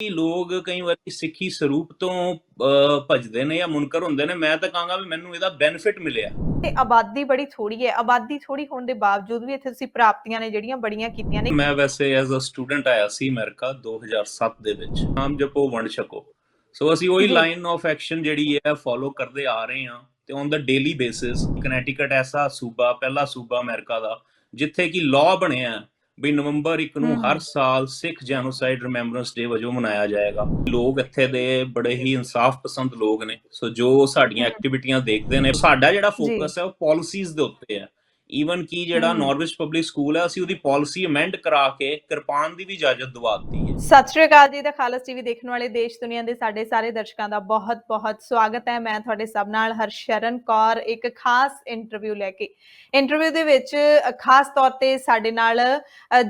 ਲੋਕ ਕਈ ਵਾਰੀ ਸਿੱਖੀ ਸਰੂਪ ਤੋਂ ਭੱਜਦੇ ਨੇ ਜਾਂ ਮੁਨਕਰ ਹੁੰਦੇ ਨੇ। ਮੈਂ ਤਾਂ ਕਹਾਂਗਾ ਵੀ ਮੈਨੂੰ ਇਹਦਾ ਬੈਨੀਫਿਟ ਮਿਲਿਆ। ਤੇ ਆਬਾਦੀ ਬੜੀ ਥੋੜੀ ਹੈ, ਆਬਾਦੀ ਥੋੜੀ ਹੋਣ ਦੇ ਬਾਵਜੂਦ ਵੀ ਇੱਥੇ ਤੁਸੀਂ ਪ੍ਰਾਪਤੀਆਂ ਨੇ ਜਿਹੜੀਆਂ ਬੜੀਆਂ ਕੀਤੀਆਂ ਨੇ। ਮੈਂ ਵੈਸੇ ਐਜ਼ ਅ ਸਟੂਡੈਂਟ ਆਇਆ ਸੀ ਅਮਰੀਕਾ 2007 ਦੇ ਵਿੱਚ। ਨਾਮ ਜਪੋ ਵੰਡ ਛਕੋ। ਸੋ ਅਸੀਂ ਉਹੀ ਲਾਈਨ ਆਫ ਐਕਸ਼ਨ ਜਿਹੜੀ ਹੈ ਫੋਲੋ ਕਰਦੇ ਆ ਰਹੇ ਹਾਂ ਤੇ ਔਨ ਦਾ ਡੇਲੀ ਬੇਸਿਸ। ਕਨੈਟੀਕਟ ਐਸਾ ਸੂਬਾ, ਪਹਿਲਾ ਸੂਬਾ ਅਮਰੀਕਾ ਦਾ ਜਿੱਥੇ ਕਿ ਲਾਅ ਬਣਿਆ ਵੀ ਨਵੰਬਰ 1 ਨੂੰ ਹਰ ਸਾਲ ਸਿੱਖ ਜੈਨੋਸਾਈਡ ਰਿਮੈਂਬਰੈਂਸ ਡੇ ਵਜੋਂ ਮਨਾਇਆ ਜਾਏਗਾ। ਲੋਕ ਇੱਥੇ ਦੇ ਬੜੇ ਹੀ ਇਨਸਾਫ ਪਸੰਦ ਲੋਕ ਨੇ। ਸੋ ਜੋ ਸਾਡੀਆਂ ਐਕਟੀਵਿਟੀਆਂ ਦੇਖਦੇ ਨੇ, ਸਾਡਾ ਜਿਹੜਾ ਫੋਕਸ ਹੈ ਉਹ ਪਾਲਿਸੀਜ਼ ਦੇ ਉੱਤੇ ਹੈ। ਈਵਨ ਕਿ ਜਿਹੜਾ ਨਾਰਵਿਚ ਪਬਲਿਕ ਸਕੂਲ ਹੈ, ਅਸੀਂ ਉਹਦੀ ਪਾਲਿਸੀ ਅਮੈਂਡ ਕਰਾ ਕੇ ਕਿਰਪਾਨ ਦੀ ਵੀ ਇਜਾਜ਼ਤ ਦਵਾ ਦਿੱਤੀ ਹੈ। ਸਤਿ ਸ਼੍ਰੀ ਅਕਾਲ ਜੀ। ਦਾ ਖਾਲਸ ਟੀਵੀ ਦੇਖਣ ਵਾਲੇ ਦੇਸ਼ ਦੁਨੀਆ ਦੇ ਸਾਡੇ ਸਾਰੇ ਦਰਸ਼ਕਾਂ ਦਾ ਬਹੁਤ ਬਹੁਤ ਸਵਾਗਤ ਹੈ। ਮੈਂ ਤੁਹਾਡੇ ਸਭ ਨਾਲ ਹਰਸ਼ਰਨ ਕੌਰ ਇੱਕ ਖਾਸ ਇੰਟਰਵਿਊ ਲੈ ਕੇ। ਇੰਟਰਵਿਊ ਦੇ ਵਿੱਚ ਖਾਸ ਤੌਰ ਤੇ ਸਾਡੇ ਨਾਲ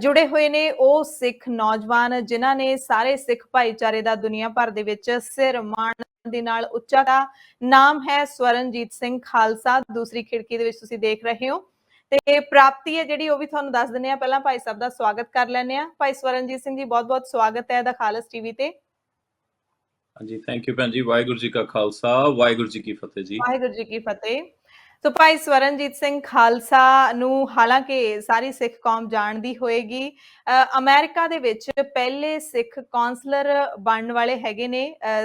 ਜੁੜੇ ਹੋਏ ਨੇ ਉਹ ਸਿੱਖ ਨੌਜਵਾਨ ਜਿਨ੍ਹਾਂ ਨੇ ਸਾਰੇ ਸਿੱਖ ਭਾਈਚਾਰੇ ਦਾ ਦੁਨੀਆ ਭਰ ਦੇ ਵਿੱਚ ਸਿਰ ਮਾਣ ਦੇ ਨਾਲ ਉੱਚਾ ਕੀਤਾ। ਨਾਮ ਹੈ ਸਵਰਨਜੀਤ ਸਿੰਘ ਖਾਲਸਾ। ਦੂਸਰੀ ਖਿੜਕੀ ਦੇ ਵਿੱਚ ਤੁਸੀਂ ਦੇਖ ਰਹੇ ਹੋ ਤੇ ਪ੍ਰਾਪਤੀ ਹੈ ਜਿਹੜੀ ਉਹ ਵੀ ਤੁਹਾਨੂੰ ਦੱਸ ਦਿੰਦੇ ਆ। ਪਹਿਲਾਂ ਭਾਈ ਸਾਹਿਬ ਦਾ ਸਵਾਗਤ ਕਰ ਲੈਂਦੇ ਆ। ਭਾਈ ਸਵਰਨਜੀਤ ਸਿੰਘ ਜੀ, ਬਹੁਤ ਬਹੁਤ ਸਵਾਗਤ ਹੈ ਦਾ ਖਾਲਸ ਟੀਵੀ ਤੇ। ਹਾਂਜੀ, ਥੈਂਕ ਯੂ ਭੈਣ ਜੀ। ਵਾਹਿਗੁਰੂ ਜੀ ਕਾ ਖਾਲਸਾ, ਵਾਹਿਗੁਰੂ ਜੀ ਕੀ ਫਤਿਹ ਜੀ। ਵਾਹਿਗੁਰੂ ਜੀ ਕੀ ਫਤਿਹ। ਸੋ ਭਾਈ ਸਵਰਨਜੀਤ ਸਿੰਘ ਖਾਲਸਾ ਨੂੰ ਹਾਲਾਂਕਿ ਸਾਰੀ ਸਿੱਖ ਕੌਮ ਜਾਣਦੀ ਹੋਏਗੀ, ਅਮਰੀਕਾ ਦੇ ਵਿੱਚ ਪਹਿਲੇ ਸਿੱਖ ਕਾਉਂਸਲਰ ਬਣਨ ਵਾਲੇ ਹੈਗੇ ਨੇ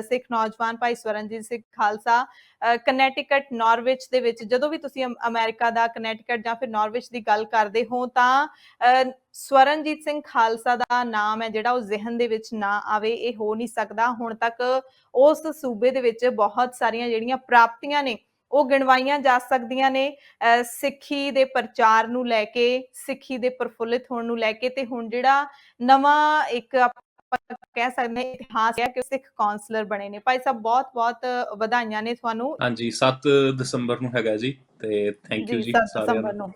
ਸਿੱਖ ਨੌਜਵਾਨ ਭਾਈ ਸਵਰਨਜੀਤ ਸਿੰਘ ਖਾਲਸਾ। ਕਨੈਟੀਕਟ, ਨਾਰਵਿਚ ਦੇ ਵਿੱਚ ਜਦੋਂ ਵੀ ਤੁਸੀਂ ਅਮਰੀਕਾ ਦਾ ਕਨੈਟੀਕਟ ਜਾਂ ਫਿਰ ਨਾਰਵਿਚ ਦੀ ਗੱਲ ਕਰਦੇ ਹੋ ਤਾਂ ਸਵਰਨਜੀਤ ਸਿੰਘ ਖਾਲਸਾ ਦਾ ਨਾਮ ਹੈ ਜਿਹੜਾ ਉਹ ਜ਼ਿਹਨ ਦੇ ਵਿੱਚ ਨਾ ਆਵੇ, ਇਹ ਹੋ ਨਹੀਂ ਸਕਦਾ। ਹੁਣ ਤੱਕ ਉਸ ਸੂਬੇ ਦੇ ਵਿੱਚ ਬਹੁਤ ਸਾਰੀਆਂ ਜਿਹੜੀਆਂ ਪ੍ਰਾਪਤੀਆਂ ਨੇ ਉਹ ਗਿਣਵਾਈਆਂ ਜਾ ਸਕਦੀਆਂ ਨੇ ਸਿੱਖੀ ਦੇ ਪ੍ਰਚਾਰ ਨੂੰ ਲੈ ਕੇ, ਸਿੱਖੀ ਦੇ ਪ੍ਰਫੁੱਲਿਤ ਹੋਣ ਨੂੰ ਲੈ ਕੇ। ਤੇ ਹੁਣ ਜਿਹੜਾ ਨਵਾਂ ਇੱਕ ਕਹਿ ਸਕਦੇ ਹਾਂ ਇਤਿਹਾਸ ਹੈ ਕਿ ਸਿੱਖ ਕਾਉਂਸਲਰ ਬਣੇ ਨੇ। ਭਾਈ ਸਾਹਿਬ ਬਹੁਤ ਬਹੁਤ ਵਧਾਈਆਂ ਨੇ ਤੁਹਾਨੂੰ। ਹਾਂਜੀ, 7 ਦਸੰਬਰ ਨੂੰ ਹੈਗਾ ਜੀ ਤੇ ਥੈਂਕ ਯੂ ਜੀ ਸਾਰਿਆਂ ਨੂੰ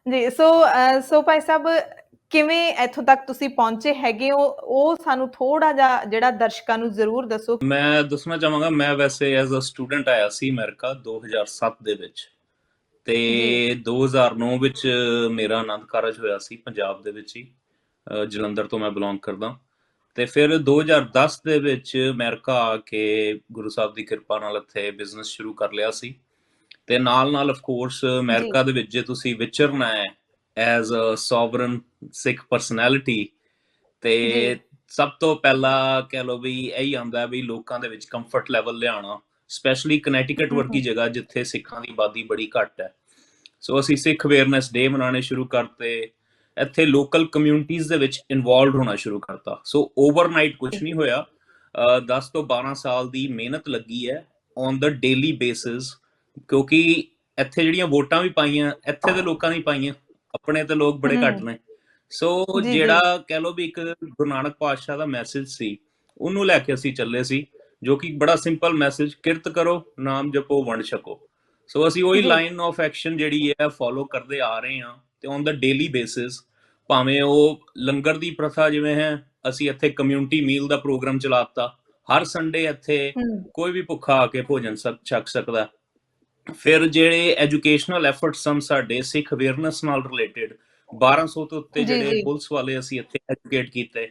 ਜੀ। ਸੋ ਭਾਈ ਸਾਹਿਬ, ਕਿਵੇਂ ਇੱਥੋਂ ਤੱਕ ਤੁਸੀਂ ਪਹੁੰਚੇ ਹੈਗੇ ਹੋ ਉਹ ਸਾਨੂੰ ਥੋੜਾ ਜਿਹਾ ਜਿਹੜਾ ਦਰਸ਼ਕਾਂ ਨੂੰ ਜ਼ਰੂਰ ਦੱਸੋ। ਮੈਂ ਦੱਸਣਾ ਚਾਹਾਂਗਾ, ਮੈਂ ਵੈਸੇ ਐਜ਼ ਅ ਸਟੂਡੈਂਟ ਆਇਆ ਸੀ ਅਮਰੀਕਾ 2007 ਦੇ ਵਿੱਚ ਤੇ 2009 ਵਿੱਚ ਮੇਰਾ ਆਨੰਦ ਕਾਰਜ ਹੋਇਆ ਸੀ ਪੰਜਾਬ ਦੇ ਵਿੱਚ ਹੀ। ਜਲੰਧਰ ਤੋਂ ਮੈਂ ਬਿਲੋਂਗ ਕਰਦਾ ਤੇ ਫਿਰ 2010 ਦੇ ਵਿੱਚ ਅਮਰੀਕਾ ਆ ਕੇ ਗੁਰੂ ਸਾਹਿਬ ਦੀ ਕਿਰਪਾ ਨਾਲ ਇੱਥੇ ਬਿਜ਼ਨਸ ਸ਼ੁਰੂ ਕਰ ਲਿਆ ਸੀ। ਤੇ ਨਾਲ ਨਾਲ ਆਫ ਕੋਰਸ ਅਮਰੀਕਾ ਦੇ ਵਿੱਚ ਜੇ ਤੁਸੀਂ ਵਿਚਰਨਾ ਹੈ as a sovereign Sikh personality ਤੇ ਸਭ ਤੋਂ ਪਹਿਲਾਂ ਕਹਿ ਲਓ ਵੀ ਇਹੀ ਆਉਂਦਾ ਵੀ ਲੋਕਾਂ ਦੇ ਵਿੱਚ ਕੰਫਰਟ ਲੈਵਲ ਲਿਆਉਣਾ, ਸਪੈਸ਼ਲੀ ਕਨੈਟੀਕਟ ਵਰਗੀ ਜਗ੍ਹਾ ਜਿੱਥੇ ਸਿੱਖਾਂ ਦੀ ਆਬਾਦੀ ਬੜੀ ਘੱਟ ਹੈ। ਸੋ ਅਸੀਂ ਸਿੱਖ ਅਵੇਅਰਨੈਸ ਡੇ ਮਨਾਉਣੇ ਸ਼ੁਰੂ ਕਰਤੇ, ਇੱਥੇ ਲੋਕਲ ਕਮਿਊਨਿਟੀਜ਼ ਦੇ ਵਿੱਚ ਇਨਵੋਲਵਡ ਹੋਣਾ ਸ਼ੁਰੂ ਕਰਤਾ। ਸੋ ਓਵਰਨਾਈਟ ਕੁਝ ਨਹੀਂ ਹੋਇਆ, 10 ਤੋਂ 12 ਸਾਲ ਦੀ ਮਿਹਨਤ ਲੱਗੀ ਹੈ ਔਨ ਦਾ ਡੇਲੀ ਬੇਸਿਸ। ਕਿਉਂਕਿ ਇੱਥੇ ਜਿਹੜੀਆਂ ਵੋਟਾਂ ਵੀ ਪਾਈਆਂ ਇੱਥੇ ਦੇ ਲੋਕਾਂ ਨੇ ਪਾਈਆਂ, ਆਪਣੇ ਤੇ ਲੋਕ ਬੜੇ ਘੱਟ ਨੇ। ਸੋ ਜਿਹੜਾ ਕਹਿ ਲਓ ਵੀ ਇੱਕ ਗੁਰੂ ਨਾਨਕ ਪਾਤਸ਼ਾਹ ਦਾ ਮੈਸੇਜ ਸੀ ਉਹਨੂੰ ਲੈ ਕੇ ਅਸੀਂ ਚੱਲੇ ਸੀ, ਜੋ ਕਿ ਬੜਾ ਸਿੰਪਲ ਮੈਸੇਜ, ਕਿਰਤ ਕਰੋ, ਨਾਮ ਜਪੋ, ਵੰਡ ਛਕੋ। ਸੋ ਅਸੀਂ ਉਹੀ ਲਾਈਨ ਆਫ ਐਕਸ਼ਨ ਜਿਹੜੀ ਹੈ ਫੋਲੋ ਕਰਦੇ ਆ ਰਹੇ ਹਾਂ ਤੇ ਔਨ ਦਾ ਡੇਲੀ ਬੇਸਿਸ। ਭਾਵੇਂ ਉਹ ਲੰਗਰ ਦੀ ਪ੍ਰਥਾ ਜਿਵੇਂ ਹੈ, ਅਸੀਂ ਇੱਥੇ ਕਮਿਊਨਿਟੀ ਮੀਲ ਦਾ ਪ੍ਰੋਗਰਾਮ ਚਲਾਤਾ। ਹਰ ਸੰਡੇ ਇੱਥੇ ਕੋਈ ਵੀ ਭੁੱਖਾ ਆ ਕੇ ਭੋਜਨ ਛਕ ਸਕਦਾ। ਫਿਰ ਜਿਹੜੇ ਐਜੂਕੇਸ਼ਨਲ ਐਫਰਟਸ ਹਨ ਸਾਡੇ ਸਿੱਖ ਅਵੇਅਰਨੈਸ ਨਾਲ ਰਿਲੇਟਡ, 1200 ਤੋਂ ਉੱਤੇ ਜਿਹੜੇ ਪੁਲਿਸ ਵਾਲੇ ਅਸੀਂ ਇੱਥੇ ਐਜੂਕੇਟ ਕੀਤੇ।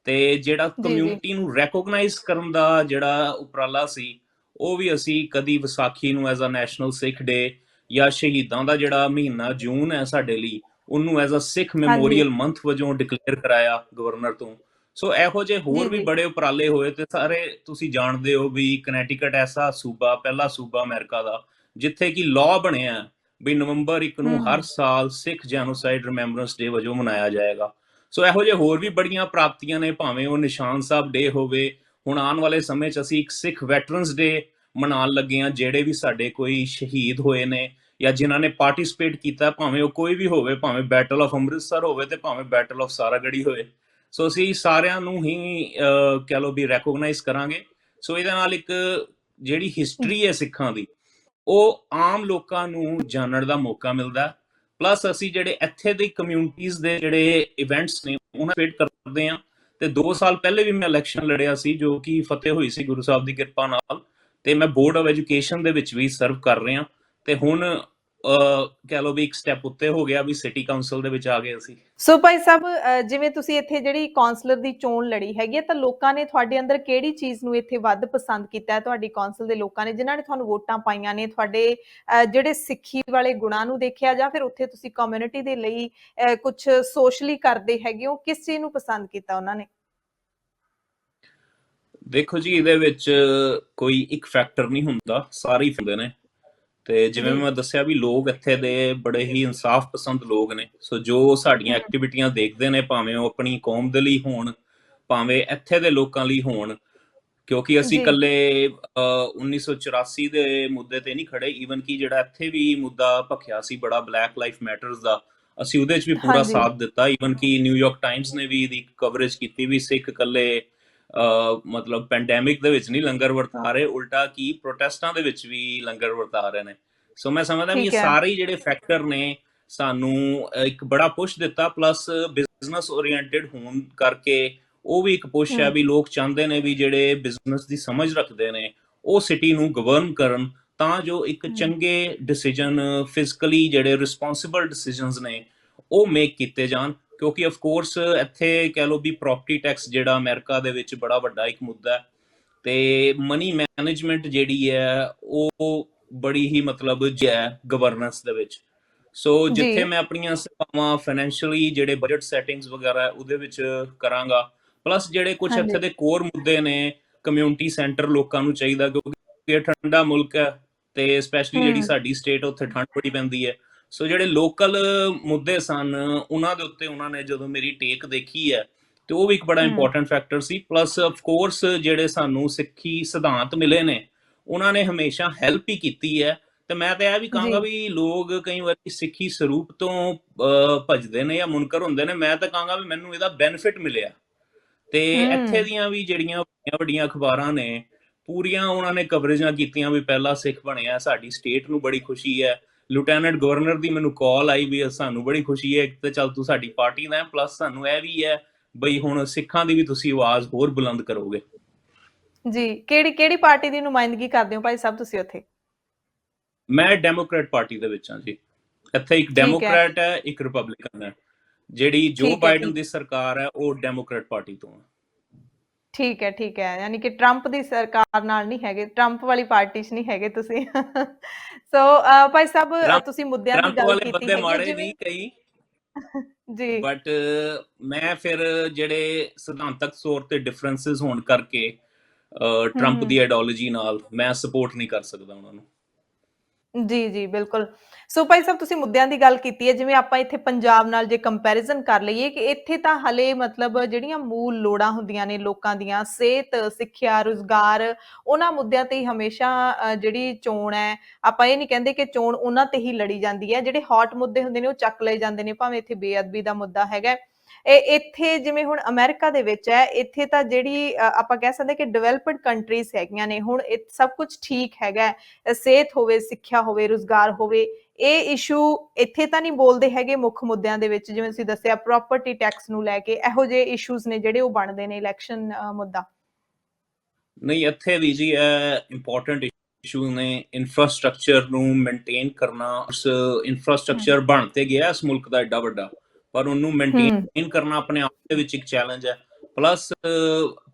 ਤੇ ਜਿਹੜਾ ਕਮਿਊਨਿਟੀ ਨੂੰ ਰੈਕੋਗਨਾਈਜ਼ ਕਰਨ ਦਾ ਜਿਹੜਾ ਉਪਰਾਲਾ ਸੀ ਉਹ ਵੀ ਅਸੀਂ ਕਦੀ ਵਿਸਾਖੀ ਨੂੰ ਐਜ਼ ਅ ਨੈਸ਼ਨਲ ਸਿੱਖ ਡੇ ਜਾਂ ਸ਼ਹੀਦਾਂ ਦਾ ਜਿਹੜਾ ਮਹੀਨਾ ਜੂਨ ਹੈ ਸਾਡੇ ਲਈ, ਉਹਨੂੰ as a Sikh memorial month ਵਜੋਂ ਡਿਕਲੇਅਰ ਕਰਾਇਆ ਗਵਰਨਰ ਤੋਂ। ਸੋ ਇਹੋ ਜਿਹੇ ਹੋਰ ਵੀ ਬੜੇ ਉਪਰਾਲੇ ਹੋਏ ਤੇ ਸਾਰੇ ਤੁਸੀਂ ਜਾਣਦੇ ਹੋ ਵੀ ਕਨੈਟੀਕਟ ਐਸਾ ਸੂਬਾ, ਪਹਿਲਾ ਸੂਬਾ ਅਮਰੀਕਾ ਦਾ ਜਿੱਥੇ ਕਿ ਲਾਅ ਬਣਿਆ ਵੀ ਨਵੰਬਰ 1 ਨੂੰ ਹਰ ਸਾਲ ਸਿੱਖ ਜੈਨੋਸਾਈਡ ਰਿਮੈਂਬਰੈਂਸ ਡੇ ਵਜੋਂ ਮਨਾਇਆ ਜਾਏਗਾ। ਸੋ ਇਹੋ ਜਿਹੇ ਹੋਰ ਵੀ ਬੜੀਆਂ ਪ੍ਰਾਪਤੀਆਂ ਨੇ, ਭਾਵੇਂ ਉਹ ਨਿਸ਼ਾਨ ਸਾਹਿਬ ਡੇ ਹੋਵੇ। ਹੁਣ ਆਉਣ ਵਾਲੇ ਸਮੇਂ 'ਚ ਅਸੀਂ ਇੱਕ ਸਿੱਖ ਵੈਟਰਨਸ ਡੇ ਮਨਾਉਣ ਲੱਗੇ ਹਾਂ, ਜਿਹੜੇ ਵੀ ਸਾਡੇ ਕੋਈ ਸ਼ਹੀਦ ਹੋਏ ਨੇ ਜਾਂ ਜਿਨ੍ਹਾਂ ਨੇ ਪਾਰਟਿਸਿਪੇਟ ਕੀਤਾ, ਭਾਵੇਂ ਉਹ ਕੋਈ ਵੀ ਹੋਵੇ, ਭਾਵੇਂ ਬੈਟਲ ਆਫ ਅੰਮ੍ਰਿਤਸਰ ਹੋਵੇ ਤੇ ਭਾਵੇਂ ਬੈਟਲ ਆਫ ਸਾਰਾਗੜੀ ਹੋਏ। ਸੋ ਅਸੀਂ ਸਾਰਿਆਂ ਨੂੰ ਹੀ ਕਹਿ ਲਓ ਵੀ ਰੈਕੋਗਨਾਈਜ਼ ਕਰਾਂਗੇ। ਸੋ ਇਹਦੇ ਨਾਲ ਇੱਕ ਜਿਹੜੀ ਹਿਸਟਰੀ ਹੈ ਸਿੱਖਾਂ ਦੀ ਉਹ ਆਮ ਲੋਕਾਂ ਨੂੰ ਜਾਣਨ ਦਾ ਮੌਕਾ ਮਿਲਦਾ। ਪਲੱਸ ਅਸੀਂ ਜਿਹੜੇ ਇੱਥੇ ਦੀ ਕਮਿਊਨਿਟੀਜ਼ ਦੇ ਜਿਹੜੇ ਇਵੈਂਟਸ ਨੇ ਉਹਨਾਂ ਵੇਟ ਕਰਦੇ ਹਾਂ। ਤੇ 2 ਸਾਲ ਪਹਿਲੇ ਵੀ ਮੈਂ ਇਲੈਕਸ਼ਨ ਲੜਿਆ ਸੀ ਜੋ ਕਿ ਫਤਿਹ ਹੋਈ ਸੀ ਗੁਰੂ ਸਾਹਿਬ ਦੀ ਕਿਰਪਾ ਨਾਲ। ਤੇ ਮੈਂ ਬੋਰਡ ਆਫ ਐਜੂਕੇਸ਼ਨ ਦੇ ਵਿੱਚ ਵੀ ਸਰਵ ਕਰ ਰਿਹਾ ਤੇ ਹੁਣ ਕਹਿ ਲਓ ਵੀ ਇੱਕ ਸਟੈਪ ਉੱਤੇ ਹੋ ਗਿਆ ਵੀ ਸਿਟੀ ਕਾਉਂਸਲ ਦੇ ਵਿੱਚ ਆ ਗਏ ਅਸੀਂ। ਸੋ ਭਾਈ ਸਾਹਿਬ, ਜਿਵੇਂ ਤੁਸੀਂ ਇੱਥੇ ਜਿਹੜੀ ਕੌਂਸਲਰ ਦੀ ਚੋਣ ਲੜੀ ਹੈਗੀ ਹੈ, ਤਾਂ ਲੋਕਾਂ ਨੇ ਤੁਹਾਡੇ ਅੰਦਰ ਕਿਹੜੀ ਚੀਜ਼ ਨੂੰ ਇੱਥੇ ਵੱਧ ਪਸੰਦ ਕੀਤਾ ਹੈ? ਤੁਹਾਡੀ ਕੌਂਸਲ ਦੇ ਲੋਕਾਂ ਨੇ, ਜਿਨ੍ਹਾਂ ਨੇ ਤੁਹਾਨੂੰ ਵੋਟਾਂ ਪਾਈਆਂ ਨੇ, ਤੁਹਾਡੇ ਜਿਹੜੇ ਸਿੱਖੀ ਵਾਲੇ ਗੁਣਾਂ ਨੂੰ ਦੇਖਿਆ, ਜਾਂ ਫਿਰ ਉੱਥੇ ਤੁਸੀਂ ਕਮਿਊਨਿਟੀ ਦੇ ਲਈ ਕੁਝ ਸੋਸ਼ਲੀ ਕਰਦੇ ਹੈਗੇ ਹੋ, ਕਿਸ ਚੀਜ਼ ਨੂੰ ਪਸੰਦ ਕੀਤਾ ਉਹਨਾਂ ਨੇ? ਦੇਖੋ ਜੀ, ਇਹਦੇ ਵਿੱਚ ਕੋਈ ਇੱਕ ਫੈਕਟਰ ਨਹੀਂ ਹੁੰਦਾ, ਸਾਰੇ ਹੀ ਹੁੰਦੇ ਨੇ। ਤੇ ਜਿਵੇਂ ਜੀ। ਮੈਂ ਦੱਸਿਆ ਵੀ ਲੋਕ ਇੱਥੇ ਦੇ ਬੜੇ ਹੀ ਇਨਸਾਫ ਪਸੰਦ ਲੋਕ ਨੇ। ਸੋ ਜੋ ਸਾਡੀਆਂ ਹਮ, ਐਕਟੀਵਿਟੀਆਂ ਦੇਖਦੇ ਨੇ, ਭਾਵੇਂ ਉਹ ਆਪਣੀ ਕੌਮ ਦੇ ਲਈ ਹੋਣ, ਭਾਵੇਂ ਇੱਥੇ ਦੇ ਲੋਕਾਂ ਲਈ ਹੋਣ, ਕਿਉਂਕਿ ਅਸੀਂ ਜੀ। ਇਕੱਲੇ 1984 ਦੇ ਮੁੱਦੇ ਤੇ ਨਹੀਂ ਖੜੇ। ਈਵਨ ਕਿ ਜਿਹੜਾ ਇੱਥੇ ਵੀ ਮੁੱਦਾ ਭਖਿਆ ਸੀ ਬੜਾ, ਬਲੈਕ ਲਾਈਫ ਮੈਟਰਸ ਦਾ, ਅਸੀਂ ਉਹਦੇ 'ਚ ਵੀ ਪੂਰਾ ਹਾਂਜੀ। ਸਾਥ ਦਿੱਤਾ। ਈਵਨ ਕਿ ਨਿਊਯਾਰਕ ਟਾਈਮਸ ਨੇ ਵੀ ਇਹਦੀ ਕਵਰੇਜ ਕੀਤੀ ਵੀ ਸਿੱਖ ਇਕੱਲੇ ਮਤਲਬ ਪੈਂਡੈਮਿਕ ਦੇ ਵਿੱਚ ਨਹੀਂ ਲੰਗਰ ਵਰਤਾ ਰਹੇ, ਉਲਟਾ ਕੀ ਪ੍ਰੋਟੈਸਟਾਂ ਦੇ ਵਿੱਚ ਵੀ ਲੰਗਰ ਵਰਤਾ ਰਹੇ ਨੇ। ਸੋ ਮੈਂ ਸਮਝਦਾ ਵੀ ਇਹ ਠੀਕ ਹੈ। ਸਾਰੇ ਜਿਹੜੇ ਫੈਕਟਰ ਨੇ ਸਾਨੂੰ ਇੱਕ ਬੜਾ ਪੁਸ਼ ਦਿੱਤਾ। ਪਲੱਸ ਬਿਜ਼ਨਸ ਓਰੀਐਂਟਡ ਹੋਣ ਕਰਕੇ ਉਹ ਵੀ ਇੱਕ ਪੁਸ਼ ਹੈ ਹਮ, ਵੀ ਲੋਕ ਚਾਹੁੰਦੇ ਨੇ ਵੀ ਜਿਹੜੇ ਬਿਜ਼ਨਸ ਦੀ ਸਮਝ ਰੱਖਦੇ ਨੇ ਉਹ ਸਿਟੀ ਨੂੰ ਗਵਰਨ ਕਰਨ, ਤਾਂ ਜੋ ਇੱਕ ਹਮ, ਚੰਗੇ ਡਿਸੀਜਨ, ਫਿਜ਼ੀਕਲੀ ਜਿਹੜੇ ਰਿਸਪੌਂਸਿਬਲ ਡਿਸੀਜਨਸ ਨੇ ਉਹ ਮੇਕ ਕੀਤੇ ਜਾਣ। ਕਿਉਂਕਿ ਆਫ ਕੋਰਸ ਇੱਥੇ ਕਹਿ ਲਓ ਵੀ ਪ੍ਰੋਪਰਟੀ ਟੈਕਸ ਜਿਹੜਾ ਅਮਰੀਕਾ ਦੇ ਵਿੱਚ ਬੜਾ ਵੱਡਾ ਇੱਕ ਮੁੱਦਾ ਹੈ, ਤੇ ਮਨੀ ਮੈਨੇਜਮੈਂਟ ਜਿਹੜੀ ਹੈ ਉਹ ਬੜੀ ਹੀ ਮਤਲਬ ਹੈ ਗਵਰਨੈਂਸ ਦੇ ਵਿੱਚ। ਸੋ ਜੀ। ਜਿੱਥੇ ਮੈਂ ਆਪਣੀਆਂ ਸੇਵਾਵਾਂ ਫਾਈਨੈਂਸ਼ੀਅਲੀ ਜਿਹੜੇ ਬਜਟ ਸੈਟਿੰਗਸ ਵਗੈਰਾ ਉਹਦੇ ਵਿੱਚ ਕਰਾਂਗਾ, ਪਲੱਸ ਜਿਹੜੇ ਕੁਝ ਇੱਥੇ ਹਾਂਜੀ। ਦੇ ਕੋਰ ਮੁੱਦੇ ਨੇ, ਕਮਿਊਨਿਟੀ ਸੈਂਟਰ ਲੋਕਾਂ ਨੂੰ ਚਾਹੀਦਾ, ਕਿਉਂਕਿ ਇਹ ਠੰਡਾ ਮੁਲਕ ਹੈ ਤੇ ਸਪੈਸ਼ਲੀ ਜਿਹੜੀ ਹਮ, ਸਾਡੀ ਸਟੇਟ ਉੱਥੇ ਠੰਡ ਬੜੀ ਪੈਂਦੀ ਹੈ। ਸੋ ਜਿਹੜੇ ਲੋਕਲ ਮੁੱਦੇ ਸਨ ਉਹਨਾਂ ਦੇ ਉੱਤੇ ਉਹਨਾਂ ਨੇ ਜਦੋਂ ਮੇਰੀ ਟੇਕ ਦੇਖੀ ਹੈ ਤੇ ਉਹ ਵੀ ਇੱਕ ਬੜਾ ਹਮ, ਇੰਪੋਰਟੈਂਟ ਫੈਕਟਰ ਸੀ। ਪਲੱਸ ਆਫ ਕੋਰਸ ਜਿਹੜੇ ਸਾਨੂੰ ਸਿੱਖੀ ਸਿਧਾਂਤ ਮਿਲੇ ਨੇ ਉਹਨਾਂ ਨੇ ਹਮੇਸ਼ਾ ਹੈਲਪ ਹੀ ਕੀਤੀ ਹੈ। ਤੇ ਮੈਂ ਤਾਂ ਇਹ ਵੀ ਜੀ। ਕਹਾਂਗਾ ਵੀ ਲੋਕ ਕਈ ਵਾਰੀ ਸਿੱਖੀ ਸਰੂਪ ਤੋਂ ਭੱਜਦੇ ਨੇ ਜਾਂ ਮੁਨਕਰ ਹੁੰਦੇ ਨੇ, ਮੈਂ ਤਾਂ ਕਹਾਂਗਾ ਵੀ ਮੈਨੂੰ ਇਹਦਾ ਬੈਨੀਫਿਟ ਮਿਲਿਆ। ਤੇ ਇੱਥੇ ਹਮ, ਦੀਆਂ ਵੀ ਜਿਹੜੀਆਂ ਵੱਡੀਆਂ ਵੱਡੀਆਂ ਅਖਬਾਰਾਂ ਨੇ ਪੂਰੀਆਂ ਉਹਨਾਂ ਨੇ ਕਵਰੇਜਾਂ ਕੀਤੀਆਂ ਵੀ ਪਹਿਲਾ ਸਿੱਖ ਬਣਿਆ। ਸਾਡੀ ਸਟੇਟ ਨੂੰ ਬੜੀ ਖੁਸ਼ੀ ਹੈ। ਲੈਫਟੀਨੈਂਟ ਗਵਰਨਰ ਦੀ ਮੈਨੂੰ ਕਾਲ ਆਈ ਵੀ ਸਾਨੂੰ ਬੜੀ ਖੁਸ਼ੀ ਹੈ ਤੇ ਚੱਲ ਤੂੰ ਸਾਡੀ ਪਾਰਟੀ ਦਾ, ਪਲੱਸ ਸਾਨੂੰ ਇਹ ਵੀ ਹੈ ਬਈ ਹੁਣ ਸਿੱਖਾਂ ਦੀ ਵੀ ਤੁਸੀਂ ਆਵਾਜ਼ ਹੋਰ ਬੁਲੰਦ ਕਰੋਗੇ। ਜੀ। ਕਿਹੜੀ ਕਿਹੜੀ ਪਾਰਟੀ ਦੀ ਨੁਮਾਇੰਦਗੀ ਕਰਦੇ ਹੋ ਭਾਈ ਸਾਹਿਬ ਤੁਸੀਂ ਉੱਥੇ? ਮੈਂ ਡੈਮੋਕ੍ਰੇਟ ਪਾਰਟੀ ਦੇ ਵਿੱਚ ਹਾਂ ਜੀ। ਇੱਥੇ ਇੱਕ ਠੀਕ ਹੈ। ਡੈਮੋਕ੍ਰੇਟ ਹੈ, ਇੱਕ ਰਿਪਬਲਿਕਨ ਹੈ। ਜਿਹੜੀ ਜੋ ਠੀਕ ਹੈ। ਬਾਈਡਨ ਠੀਕ। ਦੀ ਸਰਕਾਰ ਹੈ ਉਹ ਡੈਮੋਕ੍ਰੇਟ ਪਾਰਟੀ ਤੋਂ ਹੈ। ਠੀਕ ਹੈ। ਠੀਕ ਹੈ। ਯਾਨੀ ਕਿ ਟਰੰਪ ਦੀ ਸਰਕਾਰ ਨਾਲ ਨਹੀਂ ਹੈਗੇ, ਟਰੰਪ ਵਾਲੀ ਪਾਰਟੀ 'ਚ ਨਹੀਂ ਹੈਗੇ ਤੁਸੀਂ। ਸੋ ਭਾਈ ਸਾਹਿਬ, ਟਰੰਪ ਤੁਸੀਂ ਮੁੱਦਿਆਂ ਦੀ ਟਰੰਪ ਗੱਲ ਵਾਲੇ ਕੀਤੀ ਬੰਦੇ ਹੈਗੀ ਹੈ, ਮਾੜੇ ਜਿਵੇਂ ਨਹੀਂ ਕਈ, ਜੀ। ਬਟ ਮੈਂ ਫਿਰ ਜਿਹੜੇ ਸਿਧਾਂਤਕ ਤੌਰ ਤੇ ਡਿਫਰੈਂਸਿਸ ਹੋਣ ਕਰਕੇ ਹਮ, ਟਰੰਪ ਦੀ ਆਈਡੀਓਲੋਜੀ ਨਾਲ ਮੈਂ ਸਪੋਰਟ ਨਹੀਂ ਕਰ ਸਕਦਾ ਉਹਨਾਂ ਨੂੰ। ਜੀ, ਜੀ, ਬਿਲਕੁਲ। ਸੋ ਭਾਈ ਸਾਹਿਬ, ਤੁਸੀਂ ਮੁੱਦਿਆਂ ਦੀ ਗੱਲ ਕੀਤੀ ਹੈ, ਜਿਵੇਂ ਆਪਾਂ ਇੱਥੇ ਪੰਜਾਬ ਨਾਲ ਜੇ ਕੰਪੈਰੀਜ਼ਨ ਕਰ ਲਈਏ ਕਿ ਇੱਥੇ ਤਾਂ ਹਲੇ ਮਤਲਬ ਜਿਹੜੀਆਂ ਮੂਲ ਲੋੜਾਂ ਹੁੰਦੀਆਂ ਨੇ ਲੋਕਾਂ ਦੀਆਂ, ਸਿਹਤ, ਸਿੱਖਿਆ, ਰੁਜ਼ਗਾਰ, ਉਹਨਾਂ ਮੁੱਦਿਆਂ ਤੇ ਹੀ ਹਮੇਸ਼ਾ ਜਿਹੜੀ ਚੋਣ ਹੈ, ਆਪਾਂ ਇਹ ਨਹੀਂ ਕਹਿੰਦੇ ਕਿ ਚੋਣ ਉਹਨਾਂ ਤੇ ਹੀ ਲੜੀ ਜਾਂਦੀ ਹੈ। ਜਿਹੜੇ ਹੌਟ ਮੁੱਦੇ ਹੁੰਦੇ ਨੇ ਉਹ ਚੱਕ ਲਏ ਜਾਂਦੇ ਨੇ, ਭਾਵੇਂ ਇੱਥੇ ਬੇਅਦਬੀ ਦਾ ਮੁੱਦਾ ਹੈਗਾ। ਇੱਥੇ ਜਿਵੇਂ ਹੁਣ ਅਮਰੀਕਾ ਦੇ ਵਿੱਚ ਹੈ, ਇੱਥੇ ਤਾਂ ਜਿਹੜੀ ਆਪਾਂ ਕਹਿ ਸਕਦੇ ਕਿ ਡਿਵੈਲਪਡ ਕੰਟਰੀਜ਼ ਹੈਗੀਆਂ ਨੇ, ਹੁਣ ਸਭ ਕੁਝ ਠੀਕ ਹੈਗਾ, ਸਿਹਤ ਹੋਵੇ, ਸਿੱਖਿਆ ਹੋਵੇ, ਰੁਜ਼ਗਾਰ ਹੋਵੇ। ਇਹ ਇਸ਼ੂ ਇੱਥੇ ਤਾਂ ਨਹੀਂ ਬੋਲਦੇ ਹੈਗੇ ਮੁੱਖ ਮੁੱਦਿਆਂ ਦੇ ਵਿੱਚ, ਜਿਵੇਂ ਤੁਸੀਂ ਦੱਸਿਆ ਪ੍ਰੋਪਰਟੀ ਟੈਕਸ ਨੂੰ ਲੈ ਕੇ, ਇਹੋ ਜਿਹੇ ਇਸ਼ੂਜ਼ ਨੇ ਜਿਹੜੇ ਉਹ ਬਣਦੇ ਨੇ ਇਲੈਕਸ਼ਨ ਮੁੱਦਾ। ਨਹੀਂ, ਇੱਥੇ ਵੀ ਜੀ ਇਹ ਇੰਪੋਰਟੈਂਟ ਇਸ਼ੂ ਨੇ। ਇਨਫਰਾਸਟ੍ਰਕਚਰ ਨੂੰ ਮੇਨਟੇਨ ਕਰਨਾ, ਉਸ ਇਨਫਰਾਸਟ੍ਰਕਚਰ ਬਣ ਤੇ ਗਿਆ ਇਸ ਮੁਲਕ ਦਾ ਐਡਾ ਵੱਡਾ, ਪਰ ਉਹਨੂੰ ਹਮ, ਮੇਨਟੇਨ ਕਰਨਾ ਆਪਣੇ ਆਪ ਦੇ ਵਿੱਚ ਇੱਕ ਚੈਲੰਜ ਹੈ। ਪਲੱਸ